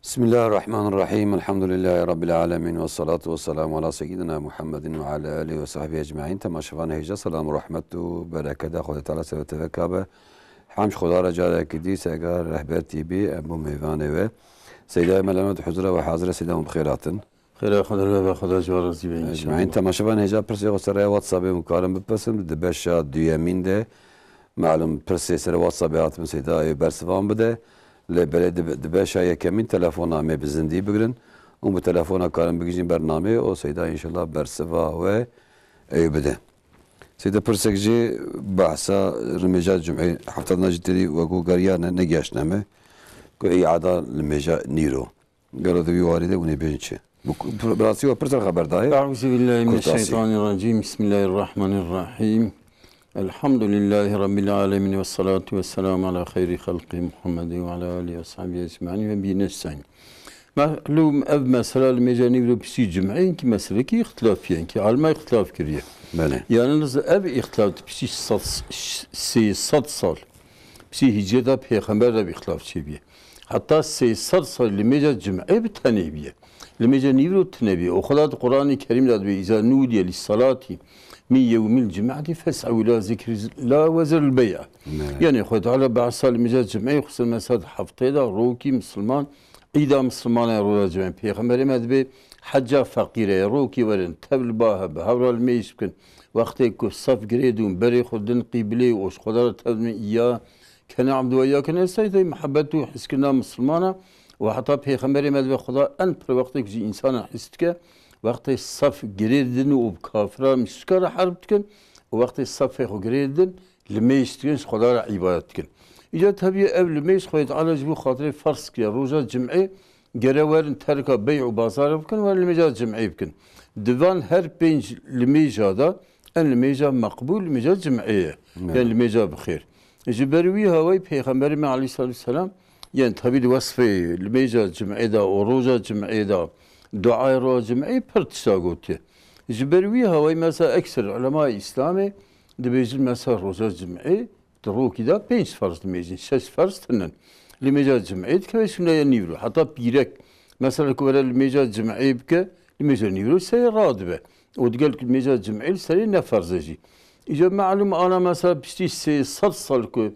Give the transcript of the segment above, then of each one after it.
بسم الله الرحمن الرحيم الحمد لله رب العالمين والصلاة والسلام على سيدنا محمد وعلى آله وصحبه أجمعين. تماشاوان هجا سلام ورحمة وبركة خدا تعالى سبت وكابة حامش خدا رجال كدي سجار رهبر تي بي أبو ميفاني و سيدة ملامة حضرة وحاضرة سيدة بخيرات خير خدا خدا جوار زیبایی أجمعين. تماشاوان هجا برسي وسر واتساب مكالم ببسم دبشة ديامين ده معلوم برسي سر واتساب هات من سيدة برسوان بده لبلد دبشة يكمين تلفونا مي بزندي بقرن ومو تلفونا كارم بيجين برنامج او سيدا ان شاء الله برسوا و بده سيدا برسكجي بحثا رمجات جمعي حفتنا جتري وقو قريانا نجاش نامه كو اعادة لمجا نيرو قالوا ذوي وارده وني بينشي براسي وبرسل خبر داي. أعوذ بالله من الشيطان الرجيم بسم الله الرحمن الرحيم الحمد لله رب العالمين والصلاة والسلام على خير خلق محمد وعلى آله وصحبه أجمعين وبين السعين. معلوم أب مسألة المجاني بسي جمعين كي مسألة كي اختلاف يعني كي علماء اختلاف كريه. بله. يعني أب اختلاف بسي صد صال بسي هجرة بيخمر باختلاف شبيه. حتى صد صال المجا جمعي بتنبيه. المجاني بتنبيه وخلاد القرآن الكريم لاد بإذا نودي للصلاة من يوم الجمعة فاسعوا إلى ذكر الله وزر البيع. يعني خد على بعض صال المجا جمعي خصوصا مساد حفظة روكي مسلمان إذا مسلمان رولا جمعي بيخمر مدبي حجة فقيرة روكي ورن تبل باه بهورا الميش بكن وقت يكون صف قريدون بري خدن قبلي وش خدار تبل إياه كان عبد وياه كان سيدي محبته حسكنا مسلمانا وحتى بيخمر مدبي خدا أن بر وقت يجي إنسان حسك وقت الصف قريدن وبكافرة مسكر حربتكن ووقت الصف يخو قريدن الميش تكن خدار عبادتكن إذا تبي قبل ما يسخيط على جبو خاطر فرس كيا روجا جمعي جراورن تركا بيع وبازار بكن ولا الميجا جمعي بكن دفان هر بينج الميجا دا ان الميجا مقبول الميجا جمعية يعني الميجا بخير جبروي هواي بيغمبر عليه الصلاة والسلام يعني تبي الوصفة الميجا جمعي دا وروجا جمعي دا دعاء روجا جمعي برتشاغوتي جبروي هواي مثلا أكثر علماء إسلامي دبيجل مثلا روجا جمعي روكي دا 5 فرض ميزين 6 فرض تنن لمجال جمعيت كويس ولا نيفرو حتى بيرك مثلا كولا المجال جمعي بك المجال نيفرو سي رادبه وتقول لك المجال جمعي سري نفرزجي اذا معلوم انا مثلا بشتي سي صلصل كو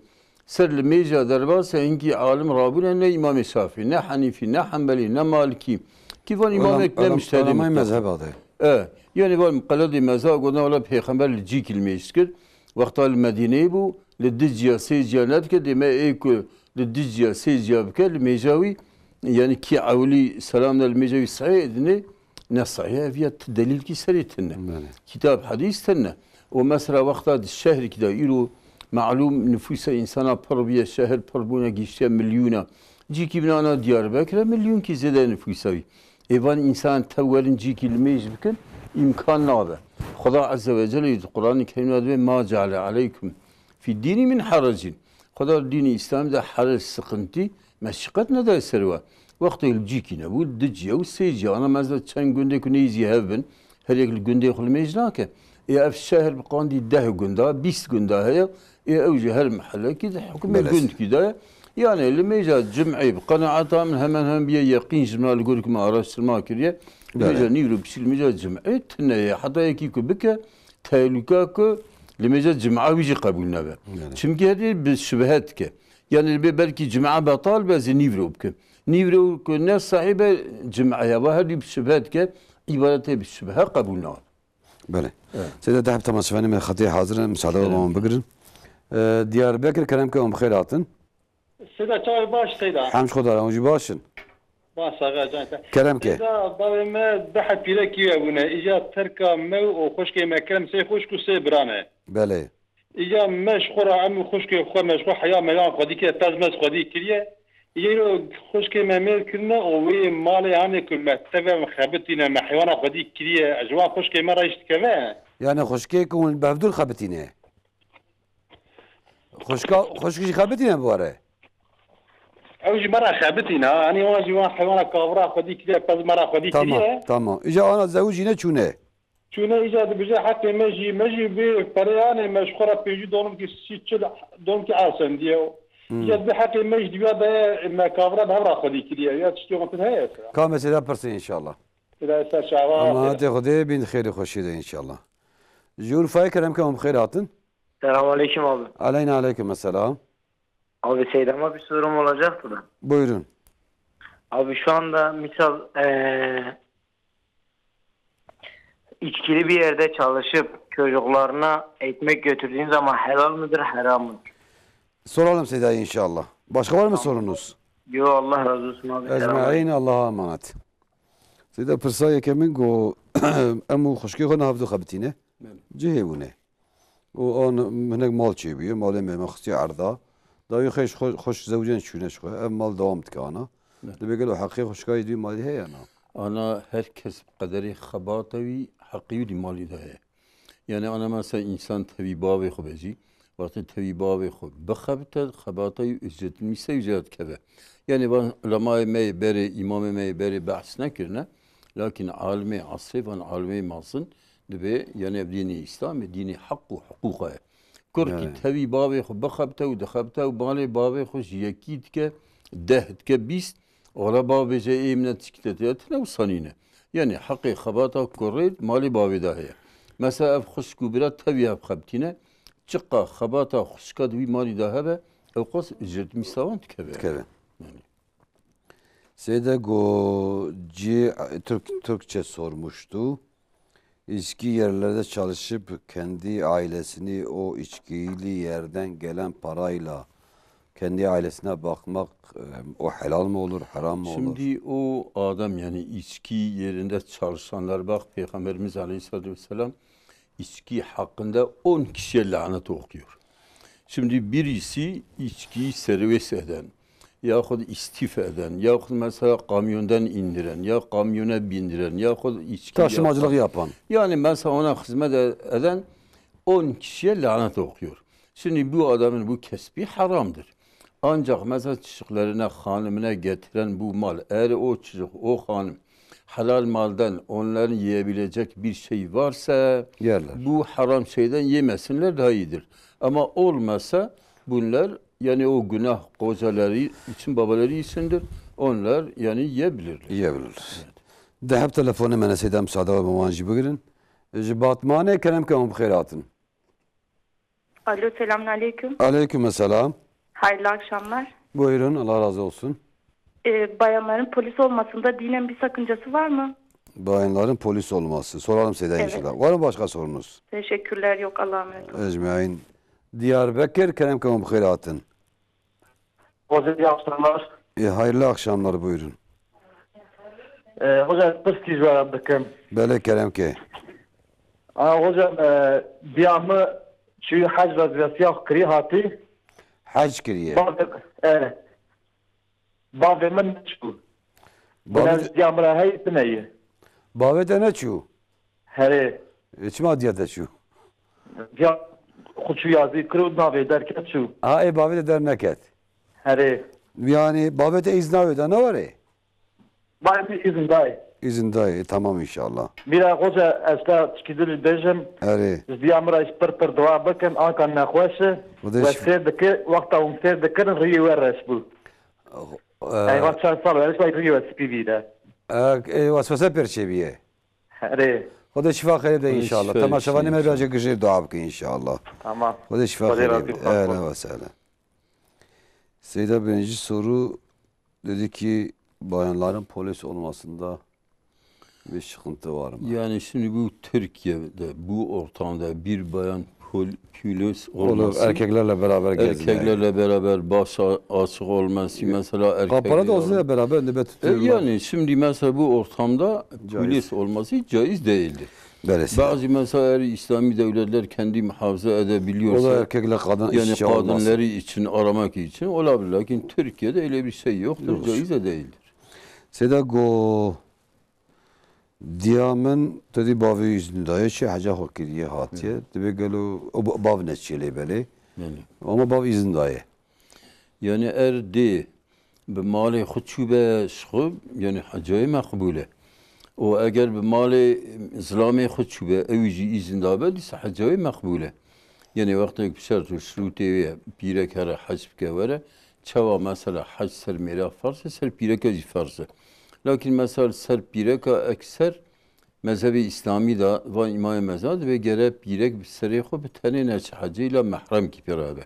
سر المجال درباس انكي عالم رابون ان امام الشافعي نا حنيفي نا حنبلي نا مالكي كيف الامامك لا مجتهد ما مذهب هذا يعني هو مقلد مذهب قلنا ولا بيغمبر الجيك الميسكر وقت المدينه بو للدجيا سيجيا نتك دما ايكو للدجيا سيجيا بك الميجاوي يعني كي عولي سلامنا الميجاوي صحيح نصحيح فيها دليل كي سريتنا كتاب حديث تنا ومثلا وقت الشهر كده يلو معلوم نفوس انسان بربية الشهر بربونا جيشتيا مليونا جيكي بنانا ديار بكرة مليون كي زيادة نفوسوي ايوان انسان تولن جيكي الميج بكن امكان نابه خدا عز وجل يقول القرآن الكريم ما جعل عليكم في الدين من حرج خدا الدين الإسلام ده حرج سقنتي مشقتنا ده سروا وقت الجيكي نبود دجي أو سيجي أنا مثلا كان جندي كنيزي هبن هريك الجندي خل ميجناك يا في الشهر بقاندي 10 جندا 20 جندا هي يا أوجي هالمحل كده حكم الجند كده يعني اللي ما يجا جمعي بقناعة من هم بيا يقين جمال يقول لك ما أراش ما كريه ميجا نيرو بشي ميجا جمعي تنايا حتى يكيكو بك تهلكاكو لمجال جمعة ويجي قبولنا به çünkü هذه بالشبهات ك يعني belki جمعة بطال بس نيفرو بك نيفرو كنا صاحبة جمعة يا وهذه بالشبهات ك عبارته بالشبهة قبولنا بله سيدة دهب تمام شفاني من خطية حاضرة مساعدة الله بقرن ديار بكر كلامكم بخيراتن سيدة چای باش سيدة حمش خدا رمجي باشن باش آقا جانتا كلامك سيدة ضوي ما بحث بيركي أبونا إجا تركا مو وخشكي ما كلام سي خشكو سي برانه بله إجا مش خورا عمو خشكي خور مش خور حياة ميان خودي كي تازمز خودي كريه يجو خشكي ما ميل كرنا ووي مالي هاني كل ما تفا مخابتنا ما حيوانا خودي كريه أجوان خشكي ما رايش تكفا يعني خشكيكم بهدول خابتينه خشكي خابتينه بواره اوجي مرة خابتنا أنا واجي وان حيوانا كابرا خودي كريه باز مرة خودي كريه تمام إجا أنا زوجي نشونه چونه ایجاد بجا حتی مجی به پریانه مشخوره پیجی دونم که سیچل دونم که آسان دیو Ya bir hakkı mecdiya da mekavra da khodi kiriye ya tiştiyon heye. Ka mesela persin inşallah. İla eser şava. Ama te khode bin khayri khoshi de inşallah. Jur fay kerem ke khayr atın. Selamünaleyküm abi. Aleyna aleyküm selam. Abi Seydam'a bir sorum olacaktı da. Buyurun. Abi şu anda misal içkili bir yerde çalışıp çocuklarına ekmek götürdüğün zaman helal mıdır, haram mıdır? Soralım Seda'ya inşallah. Başka var mı sorunuz? Yo, Allah razı olsun abi. Ecmaîn Allah'a emanet. Seda pirsaya kemin go emu خوشکی خو نهفدو خبتینه جهیونه و آن هنگ مال چی بیه مال مخصی عرضه دایی خوش زوجین شونه شو ام مال دوام تکانا دبیگلو حقی خوشکای دوی مالی هی انا Ana herkes kaderi xabatavi haqqi mali da है yani ana mesela insan tabi bavi xo bezi vakti tabi bavi xo bxabta xabatavi ücret mise ücret keve yani ben ulemay mey beri imam mey beri bahs nekirne lakin alimi asri van alimi masın debe yani dini İslam dini hakku hukuka kurki tabi bavi xo bxabta u dxabta u mali bavi xo yekit ke deht ke bist Ola babece emnet çıktetiyatına usanine. Yani hakkı xabata korreyt mali bavidahiye. Mesela ev xuşku birat tabi ev xabtine. Çıkka xabata xuşka dvi mali dahabe. Ev qas ücret misavan tkebe. Tkebe. Seda go Türkçe sormuştu. İçki yerlerde çalışıp kendi ailesini o içkili yerden gelen parayla kendi ailesine bakmak o helal mı olur, haram mı olur? Şimdi o adam yani içki yerinde çalışanlar bak Peygamberimiz Aleyhisselatü Vesselam içki hakkında 10 kişiye lanet okuyor. Şimdi birisi içkiyi servis eden yahut istifa eden yahut mesela kamyondan indiren ya kamyona bindiren yahut içki taşımacılık yapan. Yani mesela ona hizmet eden 10 kişiye lanet okuyor. Şimdi bu adamın bu kesbi haramdır. Ancak mesela çocuklarına, hanımına getiren bu mal, eğer o çocuk, o hanım halal maldan onların yiyebilecek bir şey varsa yerler. Bu haram şeyden yemesinler daha iyidir. Ama olmasa bunlar yani o günah kocaları için babaları içindir. Onlar yani yiyebilirler. Yiyebilirler. Deheb telefonu mene Seda müsaade ve mumancı bugün. Batmane kerem kemum bkhairatın. Alo, selamünaleyküm. Aleykümselam. Hayırlı akşamlar. Buyurun, Allah razı olsun. Bayanların polis olmasında dinen bir sakıncası var mı? Bayanların polis olması. Soralım Seda Evet. inşallah. Var mı başka sorunuz? Teşekkürler, yok, Allah'a emanet olun. Ecmaîn. Diyarbakır kerem kemum bkhairatın. Hocam iyi akşamlar. Hayırlı akşamlar buyurun. Hocam kıskiz var abdüküm. Bele kerem ke. Hocam diyamı şu hac vaziyeti yok kri hati. Hac kiriye. Bazı men şu. Bazı diyamı hay tneyi. Bavede ne çu? Hele İçma diyede çu. diyam Xuşu yazı kırıp nave derken şu. Ha bavede derneket. Hele Yani bavede iznavede ne var ben bir izin dahi. İzin dayı tamam inşallah. Bir hoca esla çıkıdır dejim. Eri. Diyamı ispır dua bakın ankan nakhoşu. Buradayız. Ve serdeki vakta serdeki riyi verres bu. Eyvah çarpar verres ve riyi verres pivide. Vasfese perçebiye. Hele Xuda şifa xeyir de inşallah. şifa Tamaşavanı etsin merraca gıcır dua bıkı inşallah. tamam. Xuda şifa Xuda xeyir. razı olsun. Ehlen ve sehlen. Seyda birinci soru dedi ki bayanların polis olmasında bir sıkıntı var mı? Yani şimdi bu Türkiye'de bu ortamda bir bayan polis Olur olması, erkeklerle beraber gezmek. erkeklerle beraber baş açık olması mesela erkekler. Kapara da olsa da beraber nöbet tutuyorlar. Yani şimdi mesela bu ortamda Caiz. polis olması caiz değildir. Böylesi. Bazı mesela eğer İslami devletler kendi muhafaza O da edebiliyorsa erkekle kadın yani işçi olmaz. kadınları için aramak için olabilir. Lakin Türkiye'de öyle bir şey yoktur. Yok. Caiz de değildir. Seda go diyamın dedi bavi yüzünde şey haca hokiriye hatiye. Tabi gelo o bav neçeli beli. Yani Ama bav izindayı. yani eğer de به مال خود شو به شخوب yani hacayı makbule. O eğer bir mali İslami خود شو به اویجی izin dabe dise hacayı makbule. Yani vakti bir şart şuruti ve bir kere hac kevere çava mesela hac ser mera farz ser pireka jî farz. Lakin mesela ser pireka ekser mezhebi İslami da ve İmam Mezhab ve gere pirek seri xo bir tane neç hacıyla mahrem ki beraber.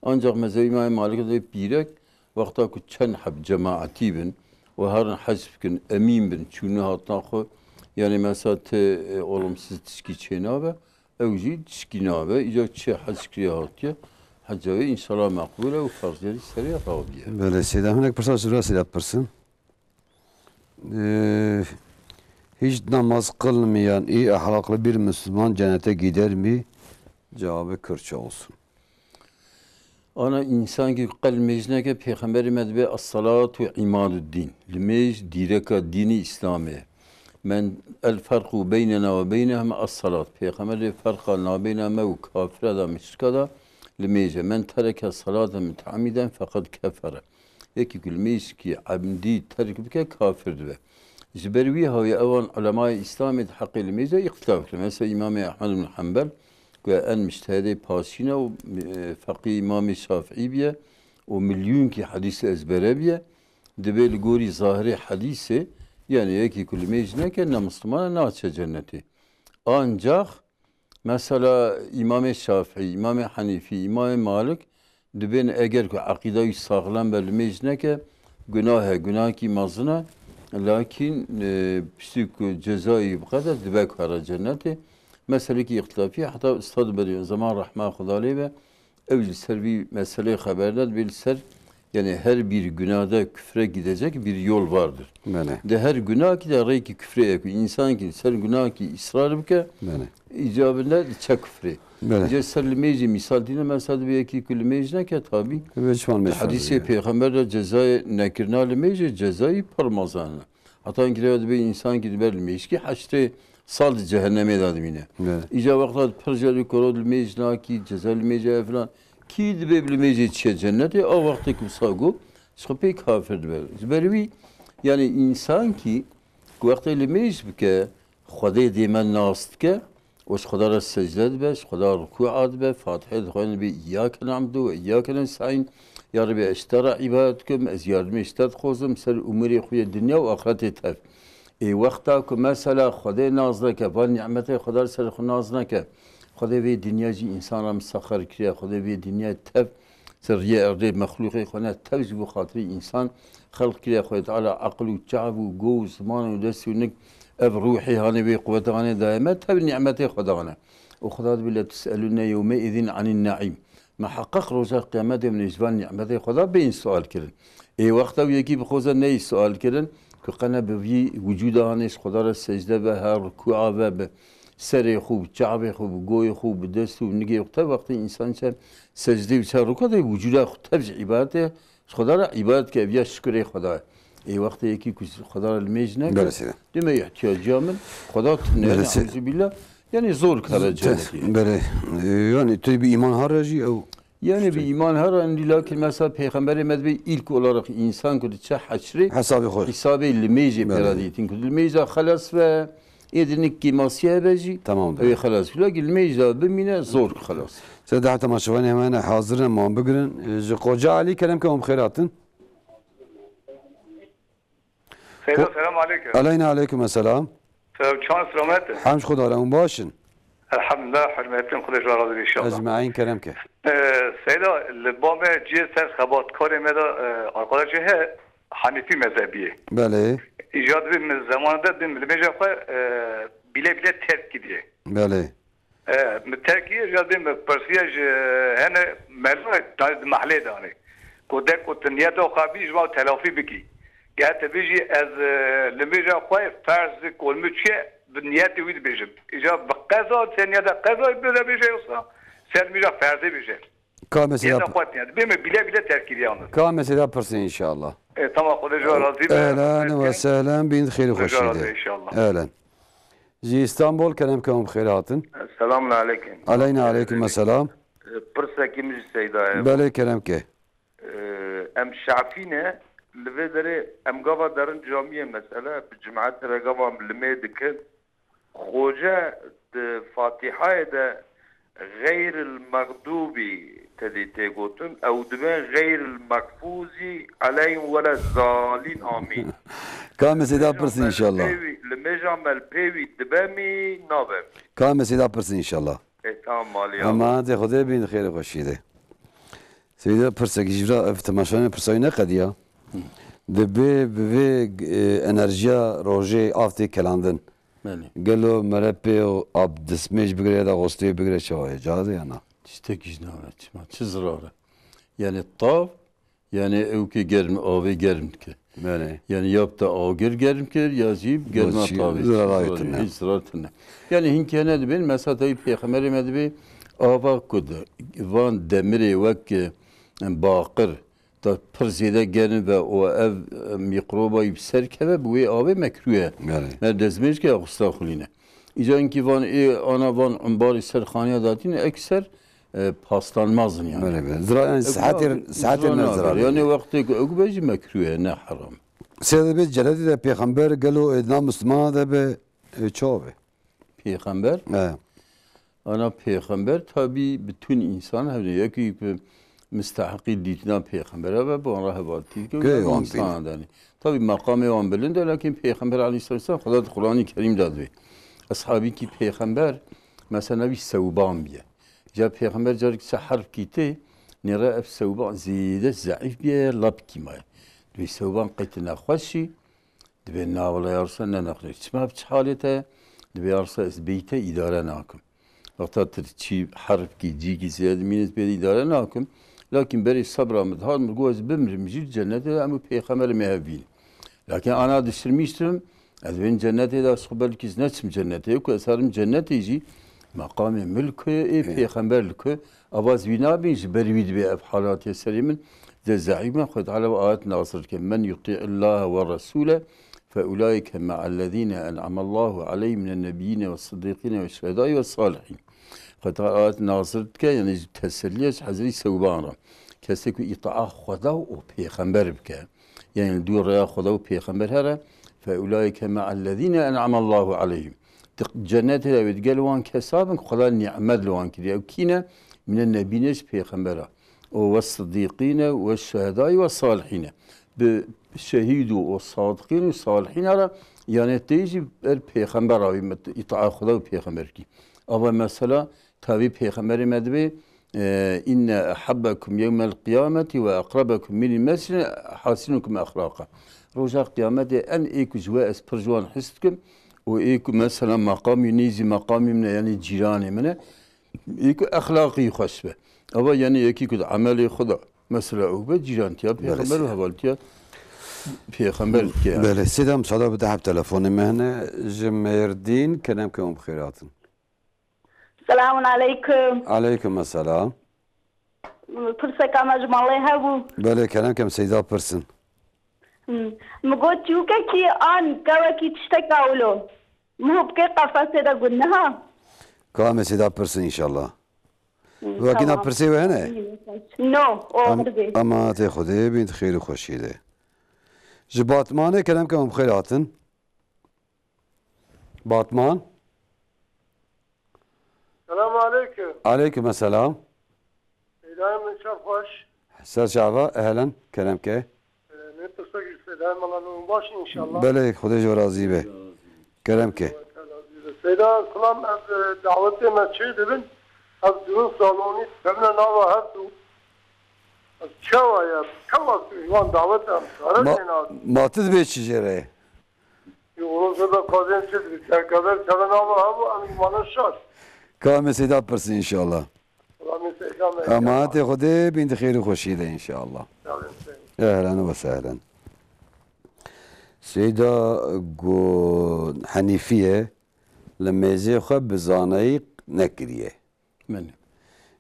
Ancak mezhebi İmam Malik de pirek vakta ku çen hab cemaati bin ve her hac bin emin bin çünkü hatta xo yani mesela te olumsuz tişki çenabe evci tişki nabe icak çe hac kriyatiye hacı inşallah makbule ve farzleri seri rabiye. Böyle Seyda Hünek Pırsal Sürra Seyda Pırsın. Hiç namaz kılmayan iyi ahlaklı bir Müslüman cennete gider mi? Cevabı kırça olsun. Ana insan ki kalmecine ki Peygamberi medbe as-salatu imaduddin. Limej direka dini İslami. Men el farku beynena ve beynehum as-salat. Peygamberi farka na beynehum ve kafire da müşrika da limeyce. Men tereke salata müteamiden fakat kefere. Eki gülmeyiz ki amdi terk bike kafirdir ve. Zübervi havya evan ulemai İslamiyet hakkı limeyce ihtilaf. Mesela İmam Ahmed bin Hanbel ve en müştehide pasine o fakih İmam Şafii biye o milyon ki hadisi ezbere biye debel gori zahiri hadisi yani eki kulli mecne kenne Müslümana naçe cenneti. Ancak mesela İmam Şafii, İmam Hanifi, İmam Malik deben eğer ki akide-i sağlam bel mecne ke günah ki mazına lakin psik cezayı bu kadar debe kara cenneti. Mesele ki ihtilafi hatta ustad veriyor zaman rahma Kudali ve evli ser bir mesele haberler bir ser yani her bir günahda küfre gidecek bir yol vardır. Böyle. De her günah ki de reyki küfre yapıyor. İnsan ki ser günah ki ısrar bike icabında çek küfre. Böyle. Cesellimeyci misal dine mesele bir iki külmeyci ki tabi. Hadisi peygamberle cezayı nekirnalimeyci cezayı parmazanı. Hatta ki bir insan ki belirlemiş ki haşte sal cehenneme dadimine. İca vakti perceli korod mecna ki cezel mecna falan ki de bilmece çe cennete o vakti ki sagu şüphe kafir de. Zbervi yani insan ki vakti limej bike Xuda dimen nast ke ve Xuda secde be Xuda rükû be Fatiha dixwin be iyyake na'budu ve iyyake nestaîn ya Rabbi eştera ibadetkum ez yardım iştet xozum ser umuri xuya dünya ve ahirete tef. وقتا که مثلا خدا ناز نکه و نعمت خدا سر خود ناز نکه خدا وی دنیا جی انسان هم مسخر کرده خدا وی دنیا تب سر یه ارده مخلوقی خونه تب جبو خاطری انسان خلق کرده خدا تعالی عقل و جعب و گو و زمان و دست و نک اف روحی هانه وی قوت هانه دائمه تب نعمت خدا هانه و خدا بلا تسألون يومئذ عن النعيم محقق روزا قیامت من اجوان نعمت خدا به این سوال کردن وقتا یکی بخوزه نه سوال کردن که قنا به وجود آنش خدا را سجده به هر رکوع و به سر خوب جعب خوب گوی خوب دست و نگه وقتا وقتی انسان چه سجده بچه رکوع ده وجود خود تبج عبادت خدا را عبادت که بیا شکر خدا ای وقتی یکی خدا را المیج نکرد دیمه احتیاجی من خدا تنه نعوذ بالله yani zor kalacak. Böyle yani tabi bir iman haraci o. Yani bir iman her an lakin mesela Peygamber Medbe ilk olarak insan kudu çe haşri hesabı limeyce peradiyetin kudu limeyce halas ve edinik ki masiye beci tamam. Ve halas lakin limeyce bimine zor halas. Sen daha tamam şu an hemen hazırım mı bugün koca Ali kelam ki khairatın. Selam aleyküm. Aleyna aleyküm selam. Çan selamet. Hamd Xuda ra başın. Elhamdülillah hürmetin Xuda razı inşallah. Ecmaîn kelam ki. Seyda lebame ciser xabatkar meda arkadaşı he Hanifi mezhebiye. Bale. İcad bir zamanında din bilmece bile terk gidiyor. Bale. Terkiye icad bir persiyaj hene merve mahalle dani. Kodek o niyet o kabi jma telafi biki. Gel biji az limece koy farz kolmüçe niyeti vid bijim. İcad bakaza seniyada kaza böyle bir şey olsa sen mira farze bije. Ka mesela bile terk ediyor. Ka mesela pırsı inşallah. Tamam Xuda razı. Ehlen ve sehlen bin khayr hoşide. İnşallah. Ehlen. Ji İstanbul kelam ki khairatın. Selamun aleyküm. Aleyna aleyküm selam. Pırsa kimmiş Seyda? Bale kelam ki. Em şafine لبدري ام قبا درن جامعه مثلا بجماعات رقبا لميدك خوجة فاتحة ده غير المغضوب تدي قوتن او دبن غير المكفوز عليهم ولا الضالين امين كام سيدا برسن ان شاء الله لمجا مالبيوي دبامي نابم كام سيدا برسن ان شاء الله تمام مالي اما انت خدي بين خير خوشيده سيدا برسك جرا افتماشان برساينه قديا دبي بي انرجيا روجي افتي كلاندن بله قالوا مربي اب دسمج بقري دا غوستي بقري شويه جاز يعني تشتك جناوات ما تزراره يعني الطاف يعني اوكي جرم اوي جرم كي بله yani yapta ağır gerim ker yazıp gelme Yazı- tabi. zararetine. Hiç zararetine. Yani hinkene de ben mesela tabi peygamberim edbi ava kudu. Van demiri vek bakır da pırzide gelin ve o ev mikroba yipser keve bu abi mekruhe. بله Ne dezmiş ki akustakhuline. İcan ki van ana van umbari serkhaniye datin ekser paslanmazın yani. بله بله زرا يعني ساعات النزرة Yani vakti ökbeci mekruhe ne haram. سيدا بيت جلدي ده بيغمبر قالوا ادنا مسلمان ده به çove. Peygamber اه ana peygamber tabi bütün insan hani yaki müstahaki ditna peygambere ve bu ana hevalti ki Köy wan insan yani. Tabi makamı wan bilinde lakin peygamber aleyhisselam Xuda Kur'an-ı Kerim dadı. Ashabi ki peygamber mesela bir sevban biye. Ja peygamber carik harf kiti nira ef sevban ziyade zayıf biye lab kimay. Dvi sevban qitna xoşi dvi navla yarsa ne nakli. Çma bçhalete dvi yarsa beyte idare nakim. Vakta çi harf ki ci ki ziyade minnet bir idare nakim. Lakin beri sabra mıdhar mı goz bimrim jil cennete ama peygamber mehvin. Lakin ana düşürmüştüm. Az ben cennete de asıl ki neçim cennete yok. Esarım cennete ji makamı mülkü peygamberlikü avaz bina binç bervid bi efhalat yeserimin de zaimen khud ala ayet nasır ki men yuti'illah ve rasule فأولئك مع الذين أنعم الله عليهم من النبيين والصديقين والشهداء والصالحين. فترات ناصرتك يعني تسليش حزري سوبانا كسيكو إطاعة خدا وبيغمبر بك يعني دور يا خدا وبيغمبر هذا فأولئك مع الذين أنعم الله عليهم جنات لا بتقالوان كسابن خدا نعمد لوان كده وكينا من النبيين بيغمبرا والصديقين والشهداء والصالحين بالشهيد والصادقين والصالحين هذا يعني تيجي البيغمبر إطاعة خدا وبيغمبر كي أما مثلا tabi Peygamberim edbi inne ahabbakum yevmel kıyameti ve akrabakum minil mescid hasinukum ahlaka. Roja kıyamete en ilk jwa es perjuan histkim o ilk mesela makam nizi makamimne yani ciranimne ilk ahlaki hoşbe. Ama yani yeki kud ameli khuda mesela o be ciran tiya peygamber havaltiya peygamber ki. بله سيدا مساعدة بتاعها بتلفوني مهنة جميردين كلامكم بخيرات. Selamun aleyküm. عليكم السلام. Pırsek amacmalı hebu. بله كلامكم سيدا برسن. Mgot yuke ki an kava ki tişte kavlo. Muhubke kafası da günnaha. كلام سيدا برسن إن شاء الله. ولكن برسي وهنا. No, olmadı. أما تاخذي بنت خير وخشيدة. جباتمان كلامكم بخيرات. باتمان. Selamun aleyküm. عليكم السلام. İlahim çok hoş. أستاذ شعبة أهلا كلامك. Ne tırsak İlahim Allah'ın başı inşallah. بله خدي جو راضي به. كلامك. Seyda Sılam davet etme dedin. Az düğün salonu temne nava hatu. Az çava ya. Çava yuvan davet etme. ما تدبي شجرة. Yolun da kazan çizdi. Sen kadar çava nava havu anımanın şart. كلام سيدا برسن إن شاء الله. Allah'ın selamı. أما تاخذي بنت خير وخشيدة إن شاء الله. أهلا وسهلا. سيدا جو حنيفية لما يجي خب زانيق نكريه. من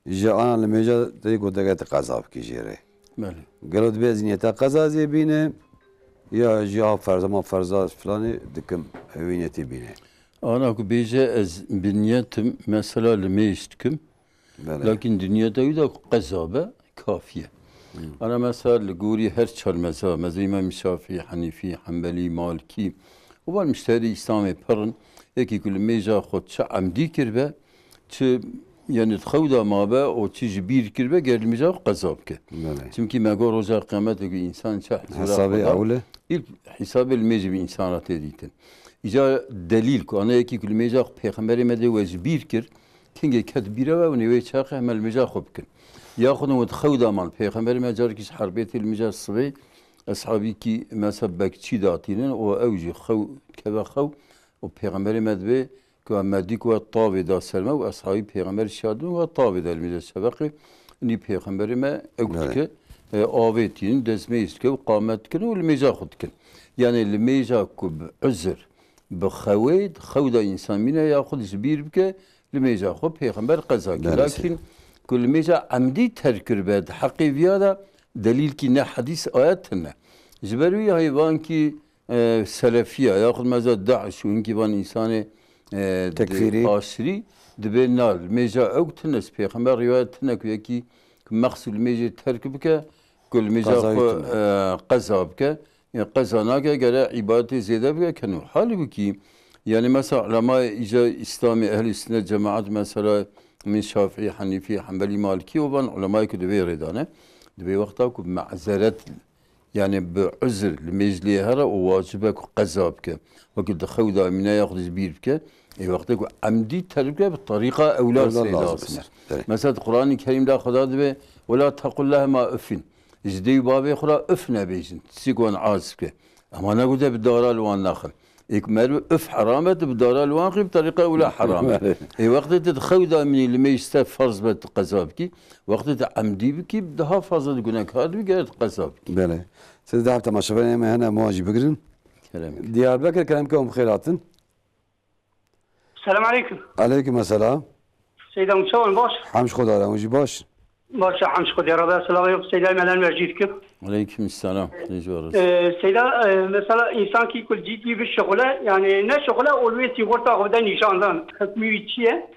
جاء أنا لما جاء تيجي دقات قذاب كيجيره. من قالوا تبيزني تقذا زي بينه يا جاء فرز ما فرزات فلاني دكم هوينتي بينه. أنا كبيجة از بنيتم مثلا لميشتكم لكن dünyada da قذابة كافية. أنا مثلا لقولي هر çar mezhab mezhab İmam Şafii, Hanifi, Hanbeli, Maliki و مشتري إسلامي برن يكي كل ميجا خود شا عمدي كربة چه yani txewda mabe o çiz bir kirbe gelmeyecek gazap ke. بله Çünkü mego roja kıyamet ki insan çah حسابي أولى ilk hesabı ilmeci bir insanat editin. İca delil ko ana ki kulmeyecek peygamberi mede ve bir kir kinge ket bire ve ne ve çah emel mecah khobkin. Yaxunu ve txewda mal peygamberi mecar ki harbiyet ilmece sıvı ashabi ki mesabek çi datinin o evci xew keva xew o peygamberi medve که مدیک و طاوی دا سلمه و اصحابی پیغمبر شادون و طاوی دا المیزه سبقی نی پیغمبری ما اگت که آویتین دزمه است که و قامت کنه و المیزه خود کن یعنی المیزه که بعذر بخوید خودا انسان مینه یا خودش بیر بکه المیزه خود پیغمبر قضا که لیکن که المیزه عمدی ترکر بید حقی بیاده دلیل که نه حدیث آیت نه جبروی حیوان که سلفیه یا خود مزا داعش و اینکه بان انسان تكفيري آشري دبي نال ميجا أو تنس بيخمر رواية تنك يكي مقصود الميجا تركبك كل ميجا قزا بك قزا ناكا قال عبادة زيادة بك كانوا حالي بكي يعني مثلا علماء إجا إسلامي أهل السنة جماعات مثلا من شافعي حنيفي حنبلي مالكي وبان علماء كدبي ريدانه دبي وقتها معذرة يعني بعذر المجلي هرا وواجبك قزا بك وقت دخودا من ياخذ زبير بك اي وقتك عمدي تربك بالطريقه اولى سيدنا مثلا القران الكريم لا خدا به ولا تقل لها ما افن جدي بابي اخرى افنا بيجن سيكون عازك اما انا قلت بالدوره الوان ناخل يكمل اف حرامه بالدوره الوان بطريقه اولى حرامه اي وقت تدخودا من اللي يستف فرض بالقذابك وقت عمدي بك بدها فرض تقولك هذا بقى قذابك بله siz de hafta maşabene mi hene muacib girin Diyarbakır kelamkom khairatın السلام عليكم. Aleyküm selam سيدة متسول باش. Hamş khoda وجي باش باشا حمش خد يا رضا السلام عليكم سيدة الملان مرجيتكم. عليكم السلام نجورس سيدة مثلا إنسان كي كل جيتي بالشغلة يعني نا شغلة أولويتي غورتا غدا نيشاندان حكمي ويتشيه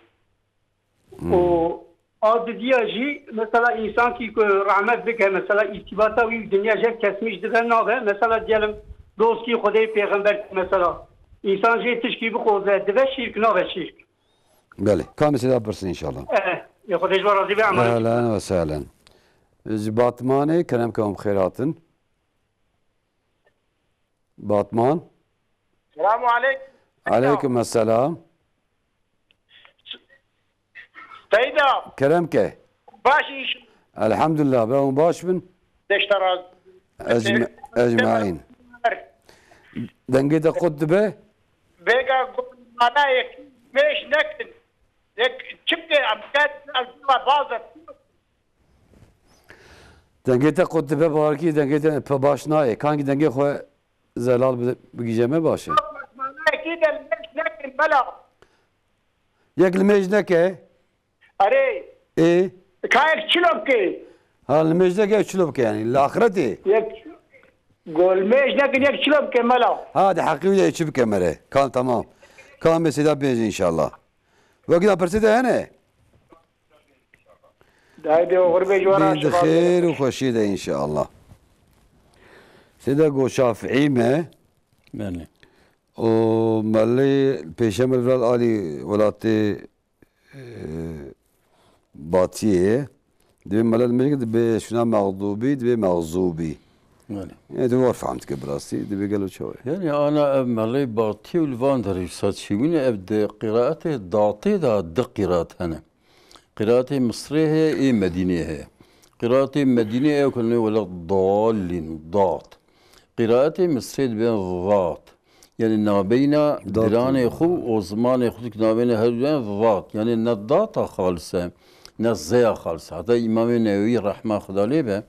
و عاد دياجي مثلا إنسان كي رحمت بك مثلا ارتباطه وي الدنيا جاب كسميش دغنا نابه مثلا ديالم دوستي خدي پیغمبر مثلا إنسان جي تشكي بخوزه دغ شرك نابه شرك. بله كامل سيدا برسن إن شاء الله يا خدي جوار راضي بعمل. أهلا وسهلا باطماني كلامكم خيراتن باطمان السلام عليكم. عليكم السلام سيدة كلامك باشيش الحمد لله بهم باش بن دشتراز أجمعين دنجيت قطبة بيجا أنا يك مش نكتن يك شبكة أمكان الزوا بازر دنجيت قطبة باركي دنجيت بباشناي كان دنجي خو زلال بجيجمه باشه أكيد مش نكتن بلا يك المجنكه أري إيه كايك شلون كي ها المجنكه شلوبك يعني الآخرتي يك قول مش نكتن يك شلون كي ملا هذا حقيقي يشبك مره كان تمام كان مسيدا بيجي إن شاء الله وكذا برسيده هنا دايدي غربي جورا بيد خير وخشيده إن شاء الله سيدا قو شافعي ما بله ومالي بيشمل فلال آلي ولاتي باتيه دبي ملال مجد دبي شنا مغضوبي دبي مغضوبي بله يعني دوار فهمتك براسي دبي قالوا شوي يعني انا مالي بارتي والفاندر يسات شيوين ابدا قراءته ضاطي دا قراءات هنا قراءته مصريه اي مدينيه قراءته مدينيه كلنا ولا ضالين ضاد قراءته مصريه بين ضاد يعني نابينا دراني خو وزمان خودك نابينا هلوان ضاد يعني الضاطة خالصة نزيا خالصة هذا إمام النووي رحمه خدا ليه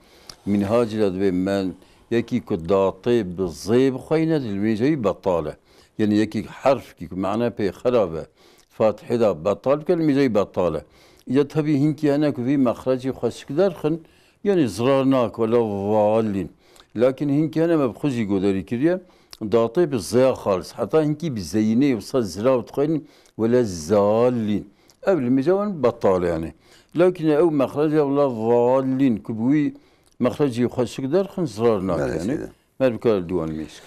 منهاج لدبي من يكي كداطي بالزيب خوينا الميجي بطالة يعني يكي حرف كي معناه بي خرابة فاتحة دا بطال كالميجي بطالة إذا تبي هنكي هناك في مخرجي خشك درخن يعني زرارناك ولا ضالين لكن هنكي هنا ما بخشي قدري كريه ضاطي بالزيا خالص حتى هنكي بالزينة وصل زرا وتخين ولا زالين قبل ميجاون بطال يعني لكن أو مخرجي ولا ضالين كبوي مخرجي خشك درخن زرارناك يعني ما بكار الدوان ميسك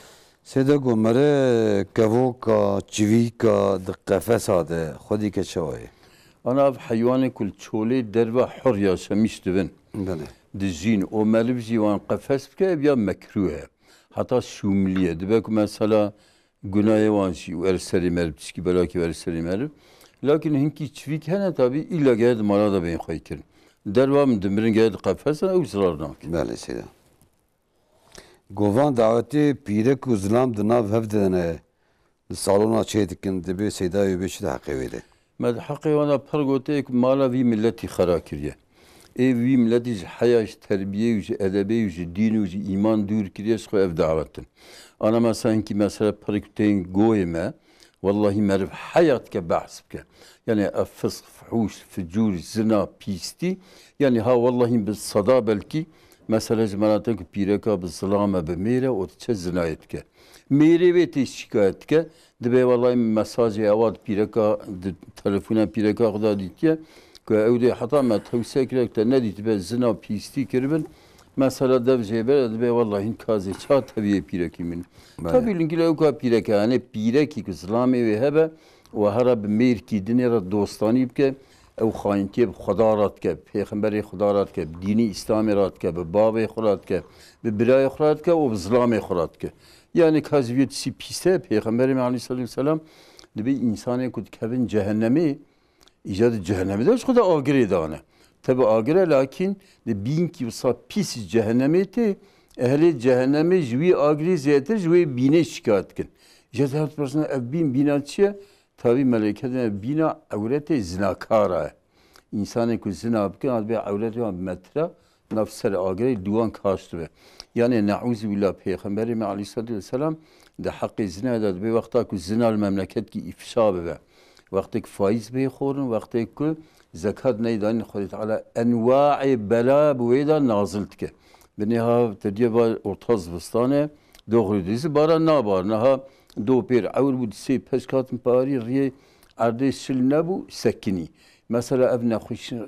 سيدا قمرة كفوكا تشفيكا دقفة سادة خدي كشوي Ana hayvanı kul çole derve hür yaşamış dibin. بله Dijin o melib jivan qafes bike ya mekruhe. Hatta şumliye dibek mesela günahı van şi erseri merib çki belaki erseri merib. Lakin hinki çvik hene tabi illa geldi mala da ben khaykirin. Dervam dimirin geldi qafes o zararna. بله سیدا گوان دعوتی پیره کو زلام دناv هفدنه salona çeydikin dibi seyda yübeşi de hakkı vede. Med hakkı ona pergotek mala vi milleti kharakiriye. Vi milleti hayaş terbiye yüce edebi yüce din yüce iman dür kiriye şu ev davetin. Ana mesela ki mesela pergoteyin goyme vallahi merv hayat ke bahsbke. Yani fısk, fuhuş, fücur, zina, pisti. Yani ha vallahi biz sada belki mesela zmanaten ki pireka biz zalama be mere o çe zinayet ke. Mere ve te şikayet ke. Dibe vallahi mesajı avad pireka telefona pireka kadar ditiye. Ki evde hata me tavsiye kirek ne dit be zina pisti kirbin. Mesela devce be dibe vallahi kaze ça tabiye pirekimin. Tabi linkile o ka pireka yani pireki ki zalame ve hebe و هر بمیر کی دنیا را دوستانی بکه او خاینتی خدا رات که پیغمبر خدا رات که دینی اسلامی رات که به باب خورات که به برای خورات که و به ظلام خورات که یعنی کازویت سی پیسه پیغمبر علیه السلام دبی انسانی کد کبن جهنمی ایجاد جهنمی داشت خدا آگری دانه tabi agire lakin de bin ki sa pis cehennemi te ehli cehennemi jwi agri zeter jwi bine şikayet kin. Cezahat personel ev bin binatçıya tabi melekete bina avrete zinakara. İnsanı ku zina bkin adbe avrete metre nafsel agri duan kaçtı be. Yani na'uzu billah Peygamberimiz Aleyhisselatü Vesselam de hakkı zina da be vakta ku zina memleket ki ifşa be. Vakti faiz be khorun vakti ku zekat neydan Xuda Teala enva'i bela bu veda nazil ke. Beniha tediye var ortaz bistane doğru dizi bara ne var naha do bir avr bu disi peşkatın pari riye arde sil nebu sekini. Mesela evne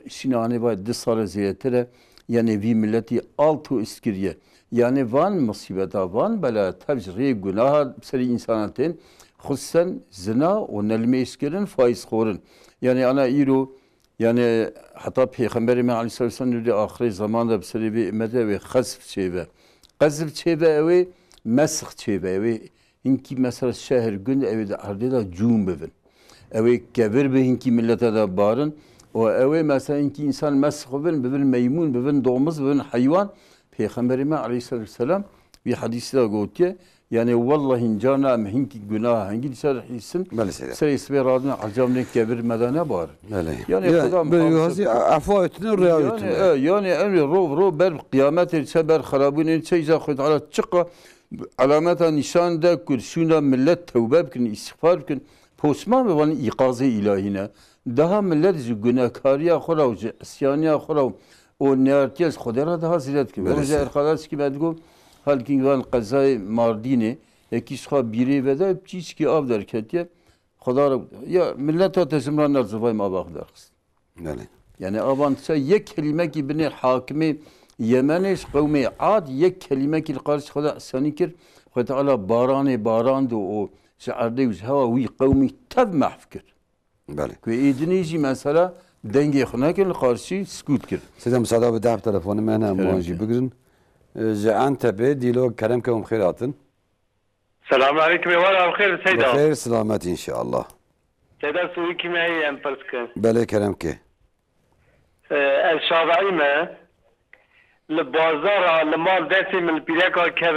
şinane var disara ziyetere yani vi milleti altı iskiriye. Yani van musibeta van bela tevciriye günah seri insanatın hususen zina o nelme iskirin faiz khorun. Yani ana iro yani hatta Peygamberimiz Aleyhisselam dedi ahir zamanda bir seri bir ümmete ve gazf çeve. Gazf çeve ve mesx çeve ve hinki mesela şehir gün evde ardı da cum bevin. Eve kebir be hinki millete de barın. O eve mesela hinki insan mesx bevin meymun bevin domuz bevin hayvan. Peygamberimiz Aleyhisselam bir hadisi de gotiye. Yani vallahi cana hinki günah hangi şerhisin seyisbe radına acamne kebir medane var. Yani böyle afwa etine rüya yani emri rov ber kıyamet seber harabun şeyza Xuda Teala çıqa alameta nişan da kursuna millet tevbe bikin istiğfar bikin posman ve van ikazı ilahine daha millet günahkariya xora ve isyaniya xora o nertiyaz Xuda daha ziyaret ki. Ve arkadaş ki bedgo halkin van qazay mardini ekişha biri ve de hiç ki av derketiye Xuda ya millet tesimran nazvay ma baxdar. Yani avança yek kelime gibi ne hakimi Yemenis kavmi ad yek kelime ki karşı Xuda sanikir Xuda Teala barandı o şarde hava wi kavmi tav mahfkir. Ve idinici mesela denge xnakin karşı skut kir. Size müsaade bedab telefonu mena muanji bugün Antep'e dilo kerem kum khairatın. Selamun aleyküm ve aleykum seyda. Bxeyr selamet inşallah. Seyda suyu kimyayı en perske. Bele kerem ki. El şabai me لبازار لمال دستی من پیرکا که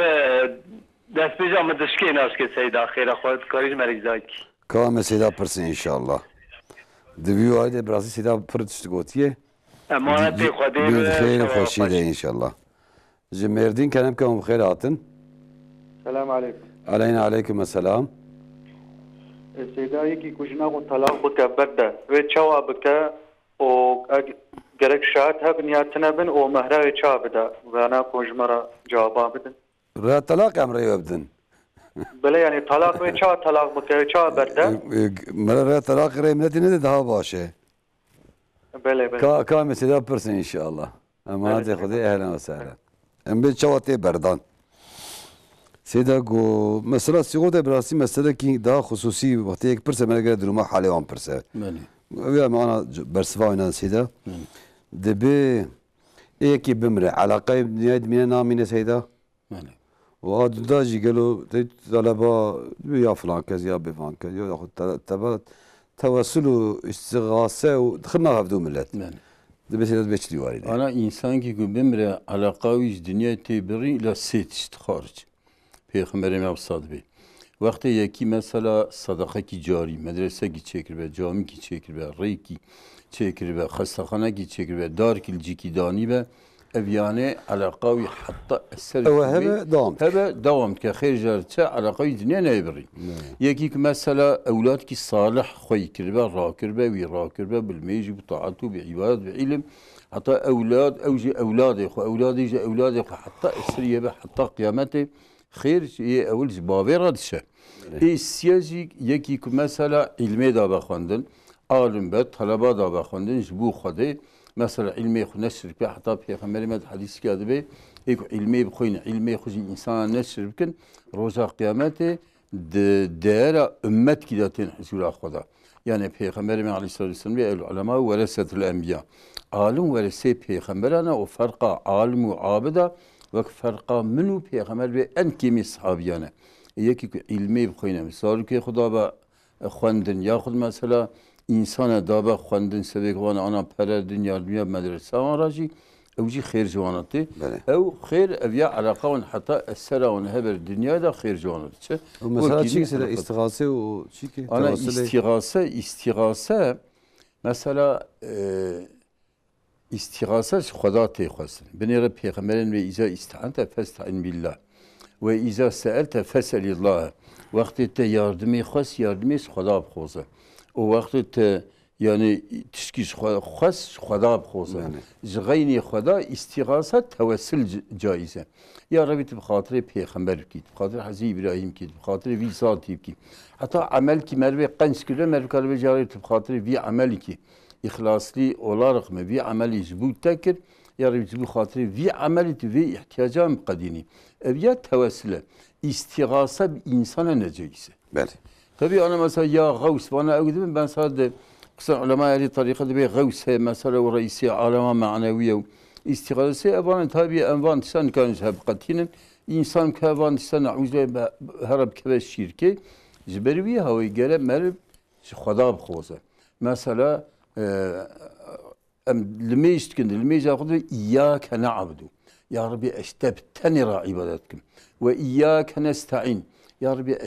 دست بیجا مدشکی ناش که سیدا خیره خواهد کاریج مریضایی کام سیدا پرسین انشاءالله دویو آیده برازی سیدا پرتشت گوتیه امانتی خودی خیر خوشیده انشاءالله جمردین کنم که هم خیر آتن سلام علیکم علیکم السلام سیدا یکی کجنا کو طلاق بکه بده و چوا بکه o gerek şahit hebin ya tinebin o mehre çağ bide ve ana konjmara cevaba bidin. Ra talak emre yabdin. Böyle yani talak ve çağ talak mı çağ berde. Mera talak remleti ne de daha başı. Böyle. Ka mesela persin inşallah. Amanat Xuda ehlen ve sehlen. Em bir çavate berdan. Seda go mesela sigorta birasi mesela ki daha hususi vakti ek perse mera göre duruma hali on perse. ويا ما أنا برسفاونا سيدا دبي إيكي بمرة علاقة بنياد من نامين سيدا وهاد داجي قالوا طلبة يا فلان كذا يا بفلان كذا ياخذ تبع توسل استغاثة ودخلنا في دو ملت دبي سيدا بيشتري وارد أنا إنسان كي بمرة علاقة ويش دنيا تبري لا سيتش خارج Peygamberime avsad bey. Vakti yeki mesela sadaka ki cari, medrese ki çekirbe, cami ki çekirbe, rey ki çekirbe, hastahane ki çekirbe, dar kilci ki dani be, evyane alakavi hatta eser hebe devam ki khir jarça alakavi dünya ne biri. Yeki ki mesela evlat ki salih khoy kirbe, ra kirbe, vi ra kirbe, bil mecib taatu bi ibadet bi ilim. Hatta evlat evci evladı, evladı evladı hatta esriye be hatta kıyamete خير شيء أول جبابير هذا الشيء. السياسي يكي مثلا علمي دا بخوندن، عالم بد طلبة دا بخوندن جبو خده مثلا علمي خو نشر به حتى في خمرمة حديث كذا به يك علمي بخوين علمي خوش إنسان نشر بكن رجع قيامته دائرة أمة كده تنحسوا خدا. يعني في خمرمة عليه الصلاة والسلام العلماء ورثة الأنبياء. عالم ورثة في خمرنا وفرق عالم وعابدة. وقت فرقا منو پیغمبر به ان کمی صحابیانه یکی که علمی بخوینه مثال که خدا با خواندن یا خود مثلا انسان دا با خواندن سبک وان آنا پردن یاردمیا مدرسه آن راجی اوجی خیر جواناتی او خیر اویا علاقه ون حتی اثر آن هبر دنیا دا خیر جواناتی چه مثلا چی که استغاثه و چی که آنا استغاثه مثلا İstiğasa Xuda teyxwasin. Binêre peyxemberên ve iza istihante festa'in billah. Ve iza se'elte fes'elillah. Wextê te yardımê xwest yardımê Xuda bixwaze. O wextê te yani tişkî xwest Xuda bixwaze. Ji xeynê Xuda istiğasa tevessül caiz e. Ya Rabbi te bi xatirê peyxember bikî, bi xatirê Hezî İbrahîm bikî, bi xatirê vî zatî bikî. Heta emel ki merve qenc kiribe merve karibe carî te bi xatirê vî emelî kî. İhlasli olarak mı bir ameli bu tekir ya Rabbi bu hatırı bir ameli ve ihtiyacım kadini. Ya tevessüle istigasa bir insana neceyse. Beli. Tabii ana mesela ya gavs bana ögüdüm ben sadece kısa ulema eli tarikada bir gavs mesela o reisi alema maneviye istigasa bana tabii envan sen kan hebqatinin insan kavan sen uzle harab kebe şirke jberiye havayı gele merib Xuda bixwaze. Mesela لميش كن لميش أخذ إياك نعبد يا ربي أستبتني را عبادتكم وإياك نستعين يا ربي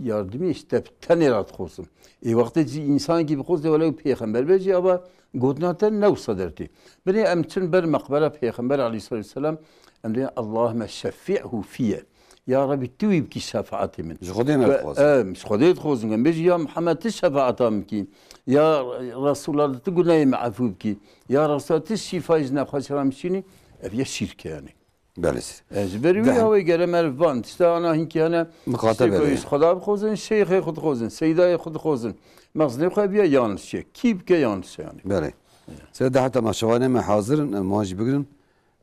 يردمي أستبتني را تخوصم إي وقت جي إنسان كي بخوص ده ولو بيخمبر بيجي أبا قدنا نو صدرتي بني أمتن بر مقبرة بيخمبر عليه الصلاة والسلام أمري اللهم شفعه فيه يا ربي توي بكي شفاعتي من مش خديت خوزن بيجي يا محمد تشفاعتها مكين يا رسول الله تقول لي معفو بكي يا رسول الله تشفاء جنا خشرا مشيني ابي شرك يعني بلس اجبري هو يقرا مرفان تشتا انا هيك انا مقاطبه خدا بخوزن شيخ خد خوزن سيدا خد خوزن مغزني خبيا يانس شيء كيف كيانس يعني بله سيدا حتى ما شوانه ما حاضر ماجي بقرن